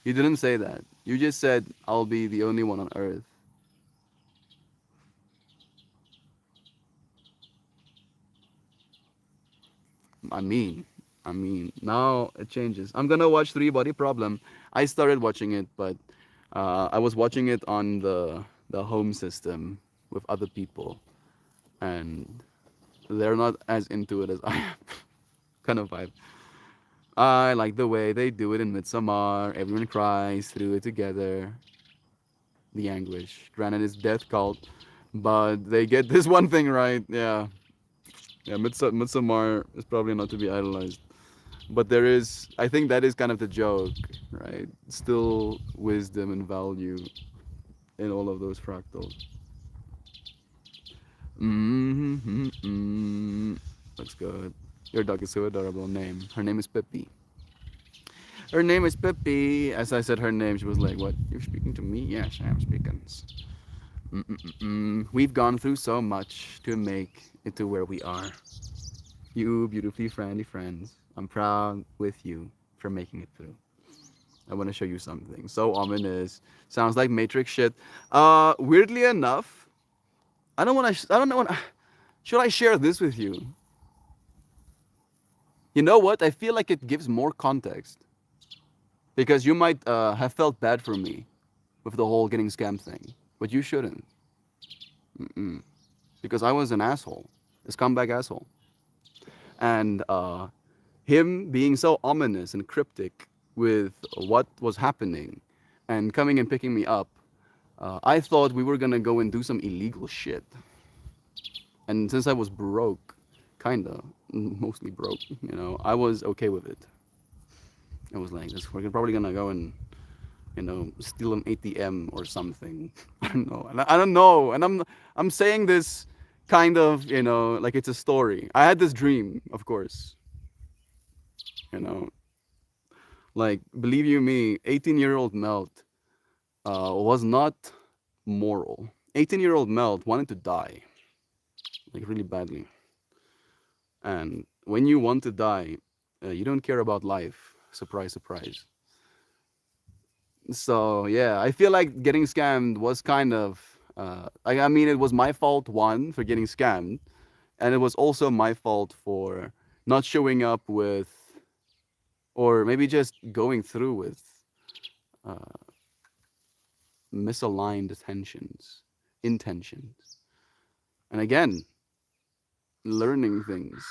You didn't say that. You just said I'll be the only one on earth. I mean, now it changes. I'm gonna watch Three Body Problem. I started watching it, but I was watching it on the home system with other people, and they're not as into it as I am. Kind of vibe. I like the way they do it in Midsommar. Everyone cries through it together. The anguish. Granted, it's death cult, but they get this one thing right. Yeah, yeah. Midsommar is probably not to be idolized, but there is. I think that is kind of the joke, right? Still wisdom and value in all of those fractals. Mm-hmm. Looks good. Your dog is so adorable. Name. Her name is Pippi. Her name is Pippi. As I said her name, she was like, "What? You're speaking to me?" Yes, I am speaking. We've gone through so much to make it to where we are. You beautifully friendly friends. I'm proud with you for making it through. I want to show you something. So ominous. Sounds like Matrix shit. Weirdly enough, I don't want to. I don't know. Should I share this with you? You know what? I feel like it gives more context because you might have felt bad for me with the whole getting scammed thing, but you shouldn't. Because I was an asshole, a scumbag asshole. And him being so ominous and cryptic with what was happening and coming and picking me up, I thought we were gonna go and do some illegal shit. And since I was broke, kinda, mostly broke, I was okay with it. I was like, we're probably gonna go and, steal an ATM or something. I don't know. And I don't know. And I'm saying this kind of, like it's a story. I had this dream, of course. You know, like believe you me, 18-year-old Melt was not moral. 18-year-old Melt wanted to die, like really badly. And when you want to die, you don't care about life. Surprise, surprise. So yeah, I feel like getting scammed was kind of. I mean, it was my fault one for getting scammed, and it was also my fault for not showing up with, or maybe just going through with misaligned intentions. And again, learning things,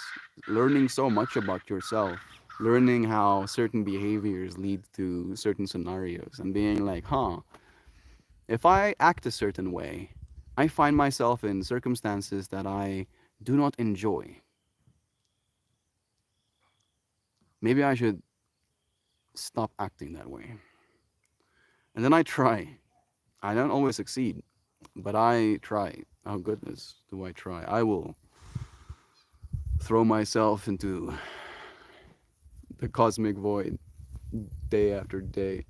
learning so much about yourself, learning how certain behaviors lead to certain scenarios, and being like, if I act a certain way, I find myself in circumstances that I do not enjoy. Maybe I should stop acting that way. And then I try. I don't always succeed, but I try. Oh, goodness, do I try? I will throw myself into the cosmic void day after day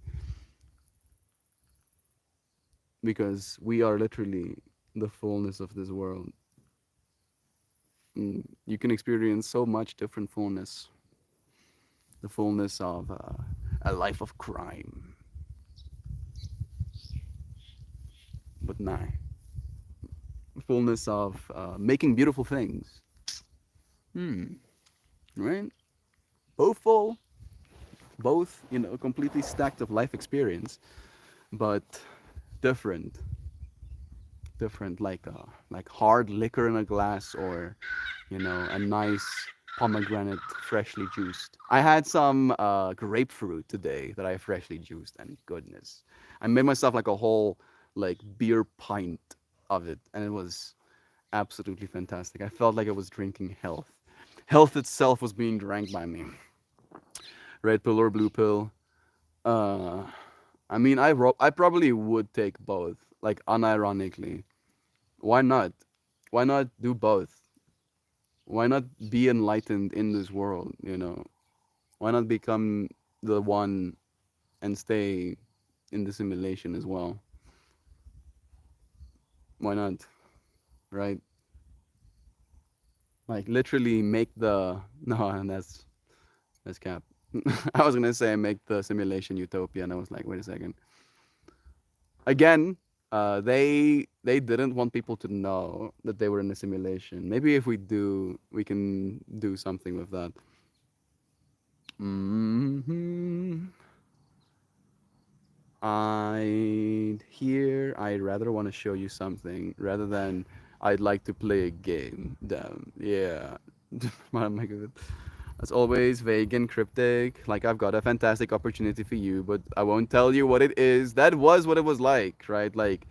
because we are literally the fullness of this world. You can experience so much different fullness. The fullness of a life of crime. But nah. Fullness of making beautiful things. Right? Both full, both, completely stacked of life experience, but different. Different, like hard liquor in a glass or, a nice pomegranate freshly juiced. I had some grapefruit today that I freshly juiced, and goodness, I made myself like a whole like beer pint of it, and it was absolutely fantastic. I felt like I was drinking health. Health itself was being drank by me. Red pill or blue pill, Uh, I mean, I probably would take both, like unironically. Why not? Why not do both? Why not be enlightened in this world? Why not become the one and stay in the simulation as well? Why not? Right? Like literally make the no, and that's cap. I was gonna say make the simulation utopia, and I was like, wait a second. Again, they didn't want people to know that they were in a simulation. Maybe if we do, we can do something with that. hmm I'd rather want to show you something rather than I'd like to play a game. Damn, yeah. Oh my god. As always, vague and cryptic. Like I've got a fantastic opportunity for you, but I won't tell you what it is. That was what it was like, right? Like,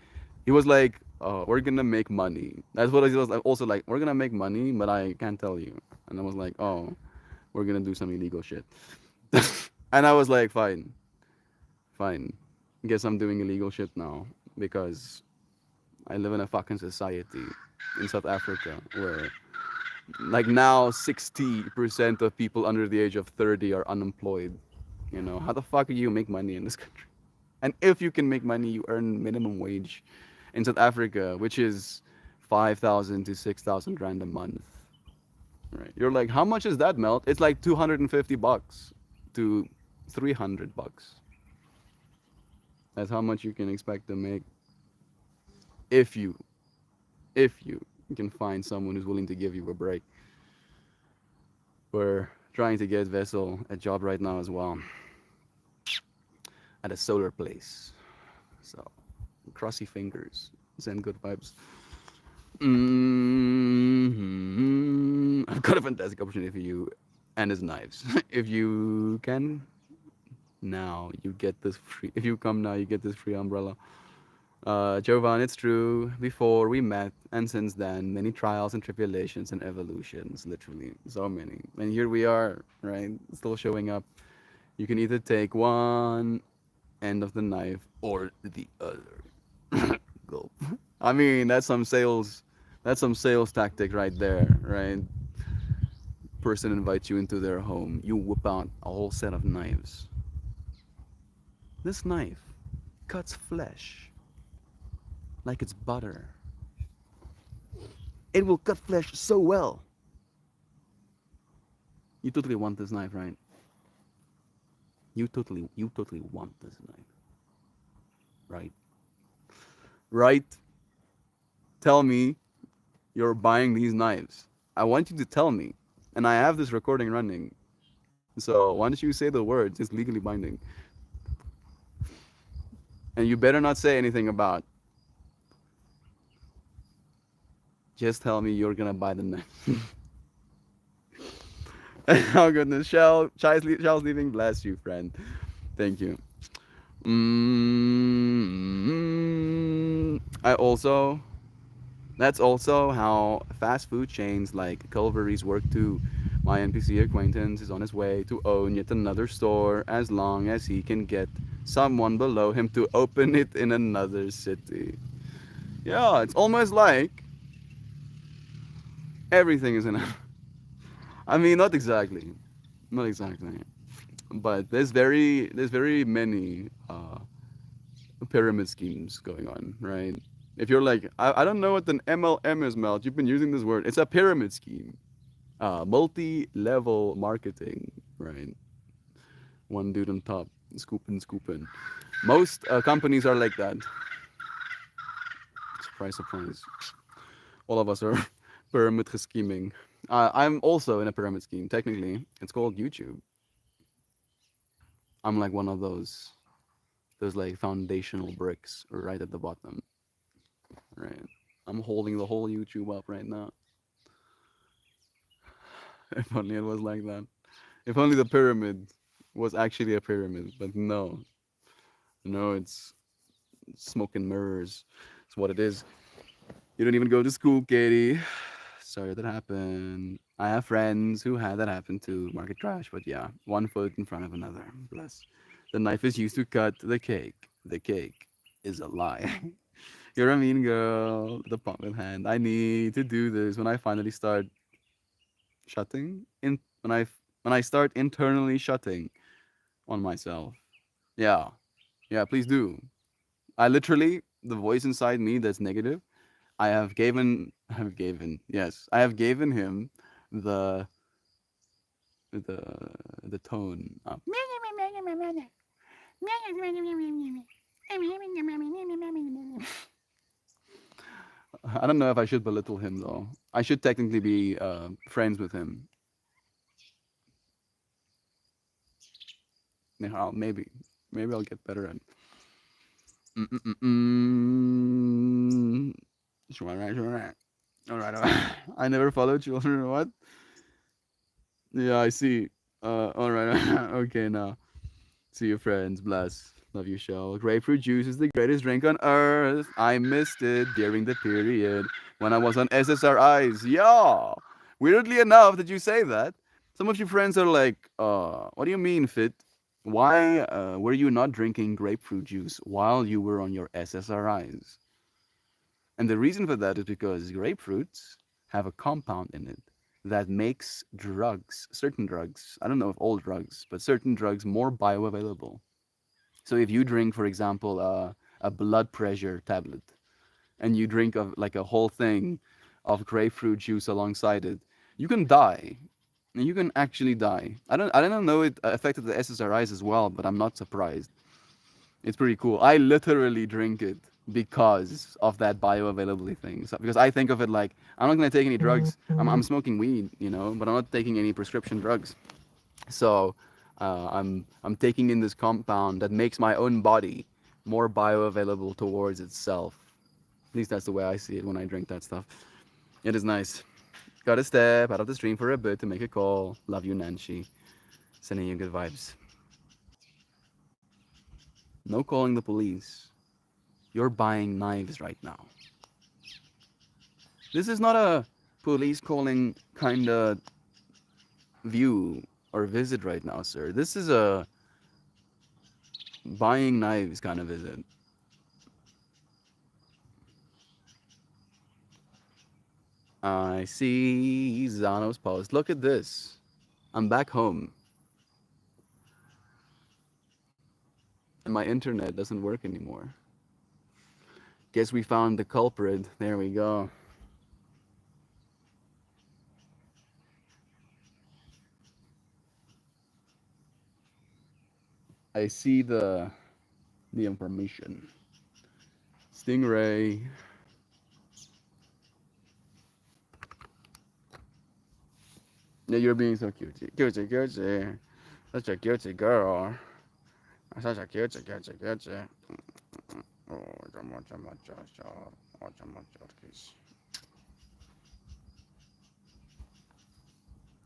he was like, "Oh, we're gonna make money." That's what he was like, also like. We're gonna make money, but I can't tell you. And I was like, "Oh, we're gonna do some illegal shit." And I was like, "Fine, fine. Guess I'm doing illegal shit now because I live in a fucking society in South Africa where like now 60% of people under the age of 30 are unemployed. How the fuck do you make money in this country? And if you can make money, you earn minimum wage in South Africa, which is 5,000 to 6,000 rand a month. Right? You're like, how much is that, Melt? It's like 250 bucks to 300 bucks. That's how much you can expect to make if you if you can find someone who's willing to give you a break. We're trying to get Vessel a job right now as well at a solar place. So, crossy fingers. Send good vibes. I've got a fantastic opportunity for you and his knives. If you can, now you get this free. If you come now, you get this free umbrella. Jovan, it's true. Before we met, and since then, many trials and tribulations and evolutions, literally, so many. And here we are, right? Still showing up. You can either take one end of the knife or the other. Gulp. I mean, that's some sales tactic right there, right? Person invites you into their home, you whip out a whole set of knives. This knife cuts flesh like it's butter. It will cut flesh so well. You totally want this knife, right? You totally want this knife, right? Right? Tell me you're buying these knives. I want you to tell me. And I have this recording running. So why don't you say the words? It's legally binding. And you better not say anything about. Just tell me you're gonna buy the knife. Oh goodness, Charles leaving. Bless you, friend. Thank you. I also That's also how fast food chains like Culver's work too. My NPC acquaintance is on his way to own yet another store as long as he can get someone below him to open it in another city. Yeah, it's almost like everything is in a. I mean, not exactly. Not exactly. But there's very many pyramid schemes going on, right? If you're like, I don't know what an MLM is, Mel. You've been using this word. It's a pyramid scheme. Multi-level marketing, right? One dude on top, scooping, scooping. Most companies are like that. Surprise, surprise. All of us are pyramid scheming. I'm also in a pyramid scheme. Technically, it's called YouTube. I'm like one of those like foundational bricks right at the bottom. Right. I'm holding the whole YouTube up right now. If only it was like that. If only the pyramid was actually a pyramid, but no, no, it's smoke and mirrors. It's what it is. You don't even go to school, Katie. Sorry that happened. I have friends who had that happen to market crash, but yeah, one foot in front of another. Bless. The knife is used to cut the cake. The cake is a lie. You're a mean girl. The pumpkin hand. I need to do this when I finally start shutting in. When I start internally shutting on myself. Yeah, yeah. Please do. I literally the voice inside me that's negative. I have given. I have given. Yes, I have given him the the the tone. I don't know if I should belittle him though. I should technically be friends with him. Yeah, maybe I'll get better at. Mm-mm-mm-mm. Sure, right, sure, right. All right, all right. I never followed children. What? Yeah, I see. All right. Okay, now. See you, friends. Bless. Love you, Shell. Grapefruit juice is the greatest drink on earth. I missed it during the period when I was on SSRIs. Yeah. Weirdly enough, did you say that? Some of your friends are like, what do you mean, Fit? Why were you not drinking grapefruit juice while you were on your SSRIs? And the reason for that is because grapefruits have a compound in it that makes drugs, certain drugs, I don't know if all drugs, but certain drugs more bioavailable. So if you drink, for example, a blood pressure tablet, and you drink of like a whole thing of grapefruit juice alongside it, you can die. You can actually die. I don't know it affected the SSRIs as well, but I'm not surprised. It's pretty cool. I literally drink it because of that bioavailability thing. So, because I think of it like I'm not gonna take any drugs. I'm smoking weed, but I'm not taking any prescription drugs. So I'm taking in this compound that makes my own body more bioavailable towards itself. At least that's the way I see it when I drink that stuff. It is nice. Gotta step out of the stream for a bit to make a call. Love you, Nancy. Sending you good vibes. No calling the police. You're buying knives right now. This is not a police calling kind of view or visit right now, sir. This is a buying knives kind of visit. I see Zano's post. Look at this. I'm back home. And my internet doesn't work anymore. Guess we found the culprit. There we go. I see the information. Stingray. Yeah, you're being so cutesy. Cutesy, cutesy. Such a cutesy girl. Such a cutesy, cutesy, cutesy.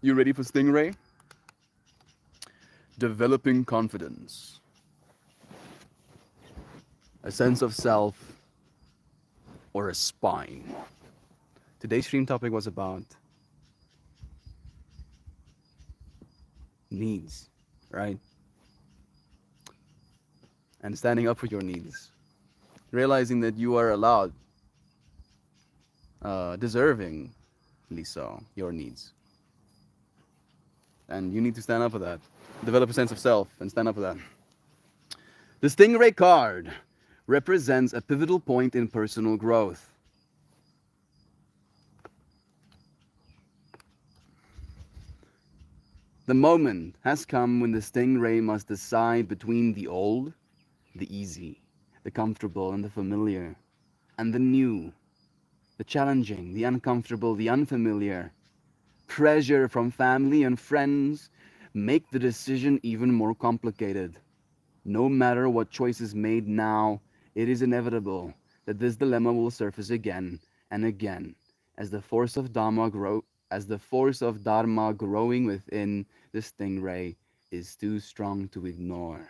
You ready for Stingray? Developing confidence. A sense of self or a spine. Today's stream topic was about needs, right? And standing up for your needs. Realizing that you are allowed, deservingly so, your needs. And you need to stand up for that. Develop a sense of self and stand up for that. The Stingray card represents a pivotal point in personal growth. The moment has come when the Stingray must decide between the old, the easy, the comfortable and the familiar, and the new, the challenging, the uncomfortable, the unfamiliar. Pressure from family and friends make the decision even more complicated. No matter what choice is made now, it is inevitable that this dilemma will surface again and again as the force of Dharma growing within the Stingray is too strong to ignore.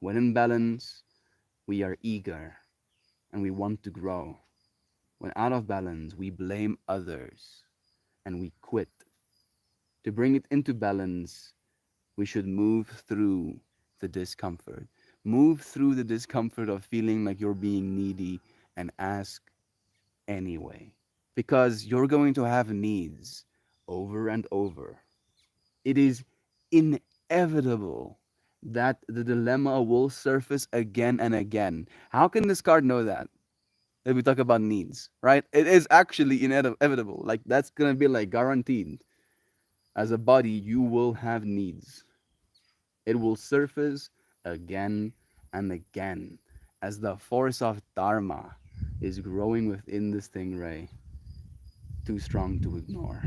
When in balance, we are eager and we want to grow. When out of balance, we blame others and we quit. To bring it into balance, we should move through the discomfort. Move through the discomfort of feeling like you're being needy and ask anyway. Because you're going to have needs over and over. It is inevitable that the dilemma will surface again and again. How can this card know that? If we talk about needs, right? It is actually inevitable. Like, that's gonna be like guaranteed. As a body, you will have needs. It will surface again and again as the force of Dharma is growing within this stingray, too strong to ignore.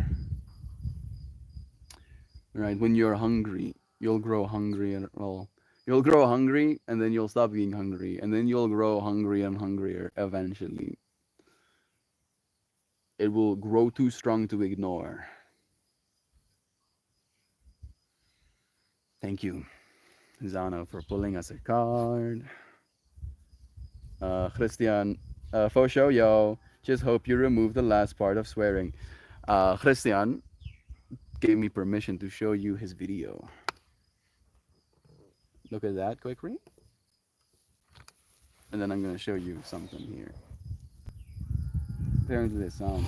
Right? When you're hungry, you'll grow hungry and well, you'll grow hungry and then you'll stop being hungry and then you'll grow hungry and hungrier eventually. It will grow too strong to ignore. Thank you, Zano, for pulling us a card. Christian, for show, yo. Just hope you remove the last part of swearing. Christian gave me permission to show you his video. Look at that quickly. And then I'm going to show you something here. Apparently the sound.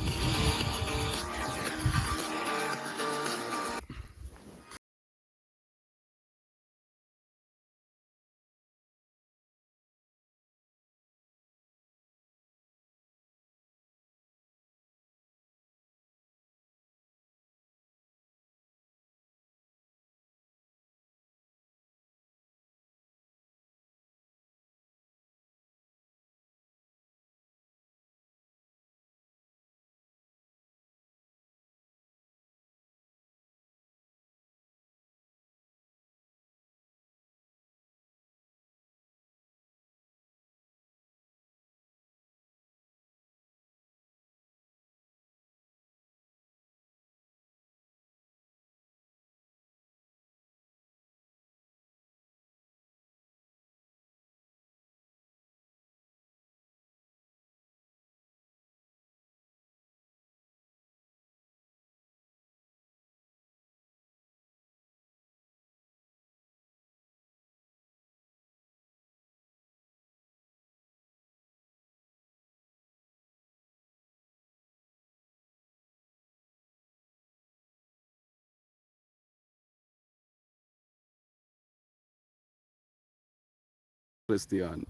Christian.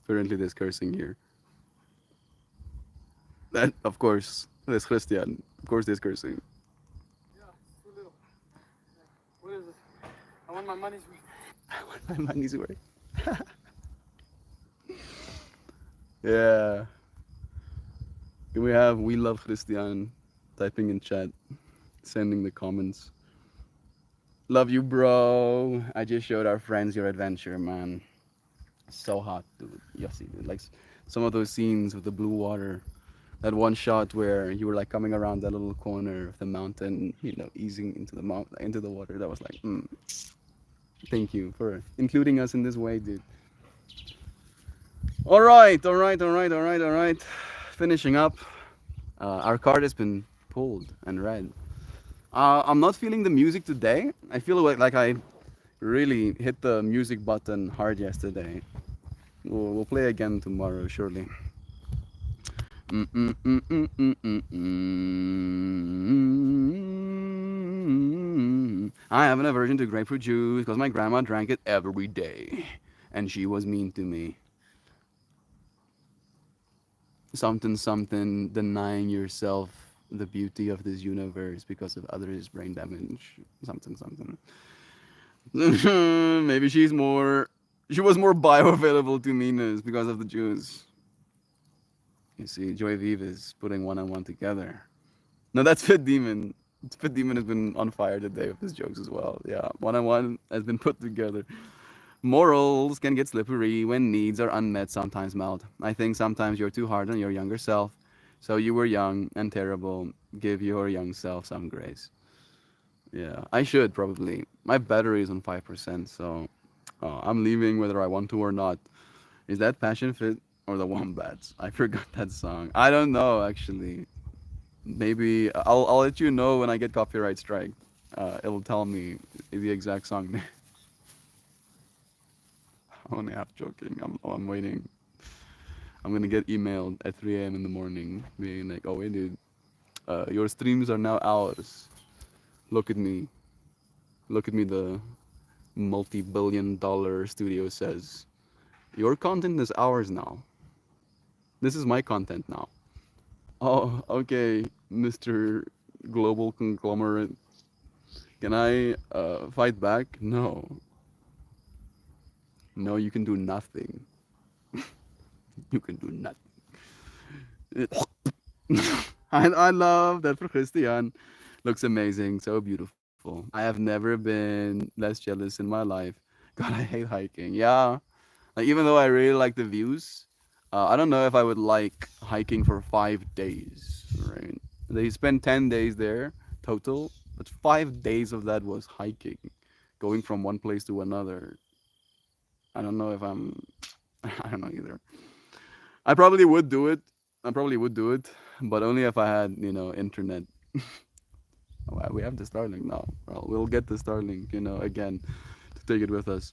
Apparently there's cursing here. That, of course, there's Christian. Of course there's cursing. Yeah, too little. What is it? I want my money's worth. I want my money's worth. Yeah. We have We Love Christian typing in chat, sending the comments. Love you, bro. I just showed our friends your adventure, man. So hot, dude. Yossi, dude. Like some of those scenes with the blue water. That one shot where you were like coming around that little corner of the mountain, easing into the into the water. That was like, thank you for including us in this way, dude. All right. Finishing up. Our card has been pulled and read. I'm not feeling the music today. I feel like I really hit the music button hard yesterday. We'll play again tomorrow, surely. I have an aversion to grapefruit juice because my grandma drank it every day, and she was mean to me. Something, denying yourself the beauty of this universe because of others' brain damage. Something. Maybe she was more bioavailable to meanness because of the juice. You see, Joy Vive is putting one on one together. No, that's Fit Demon. Fit Demon has been on fire today with his jokes as well. Yeah, one on one has been put together. Morals can get slippery when needs are unmet, sometimes melt. I think sometimes you're too hard on your younger self. So you were young and terrible. Give your young self some grace. Yeah, I should probably. My battery is on 5%, so I'm leaving whether I want to or not. Is that Passion Fit or the Wombats? I forgot that song. I don't know actually. Maybe I'll let you know when I get copyright strike. it'll tell me the exact song name. I'm only half joking. I'm waiting. I'm gonna get emailed at 3 a.m. in the morning, being like, "Oh, wait, dude, your streams are now ours. Look at me. Look at me." The multi-billion-dollar studio says, "Your content is ours now. This is my content now." Oh, okay, Mr. Global Conglomerate. Can I fight back? No. No, you can do nothing. You can do nothing. I love that for Christian. Looks amazing, so beautiful. I have never been less jealous in my life. God, I hate hiking. Yeah, like even though I really like the views, I don't know if I would like hiking for 5 days. Right? They spent 10 days there total, but 5 days of that was hiking, going from one place to another. I don't know if I'm. I don't know either. I probably would do it. I probably would do it, but only if I had, internet. Oh, we have the Starlink now. Well, we'll get the Starlink, again to take it with us.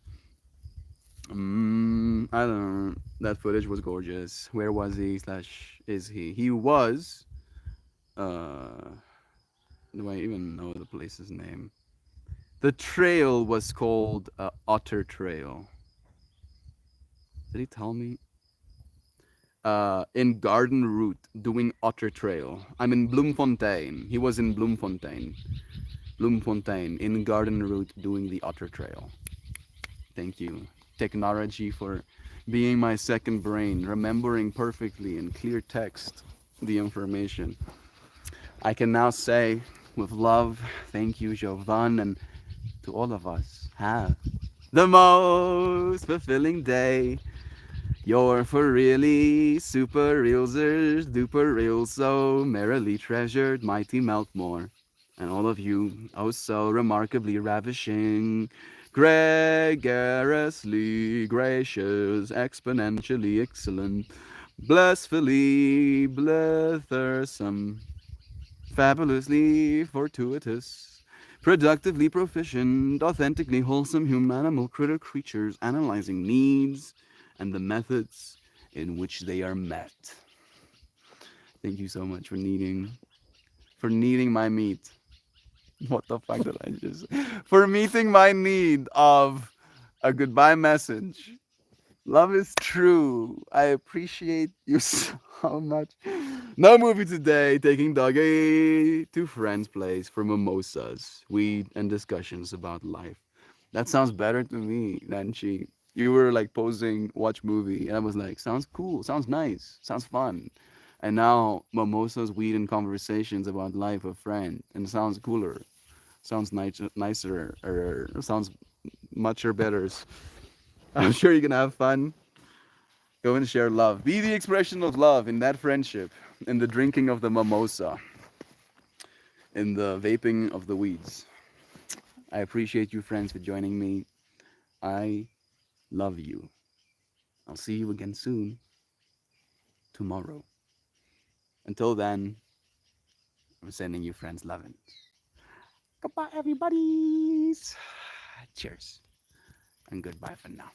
I don't know. That footage was gorgeous. Where was he? Slash, is he? He was. Uh, do I even know the place's name? The trail was called Otter Trail. Did he tell me? In Garden Route doing Otter Trail. I'm in Bloemfontein. He was in Bloemfontein. Bloemfontein in Garden Route doing the Otter Trail. Thank you, technology, for being my second brain, remembering perfectly in clear text the information. I can now say with love, thank you, Jovan, and to all of us, have the most fulfilling day. You're for really super realsers, duper real, so merrily treasured, mighty Meltmore. And all of you, oh so remarkably ravishing, gregariously gracious, exponentially excellent, blissfully blethersome, fabulously fortuitous, productively proficient, authentically wholesome humanimal critter creatures analyzing needs and the methods in which they are met. Thank you so much for needing my meat. What the fuck did I just for meeting my need of a goodbye message. Love is true. I appreciate you so much. No movie today. Taking doggy to friend's place for mimosas, weed, and discussions about life. That sounds better to me than she. You were like posing, watch movie, and I was like, sounds cool, sounds nice, sounds fun. And now mimosas, weed, and conversations about life of friend, and sounds cooler, sounds nicer, or sounds much better. I'm sure you're gonna have fun. Go and share love. Be the expression of love in that friendship, in the drinking of the mimosa, in the vaping of the weeds. I appreciate you, friends, for joining me. I love you. I'll see you again soon, tomorrow. Until then, I'm sending you friends loving. Goodbye, everybody. Cheers, and goodbye for now.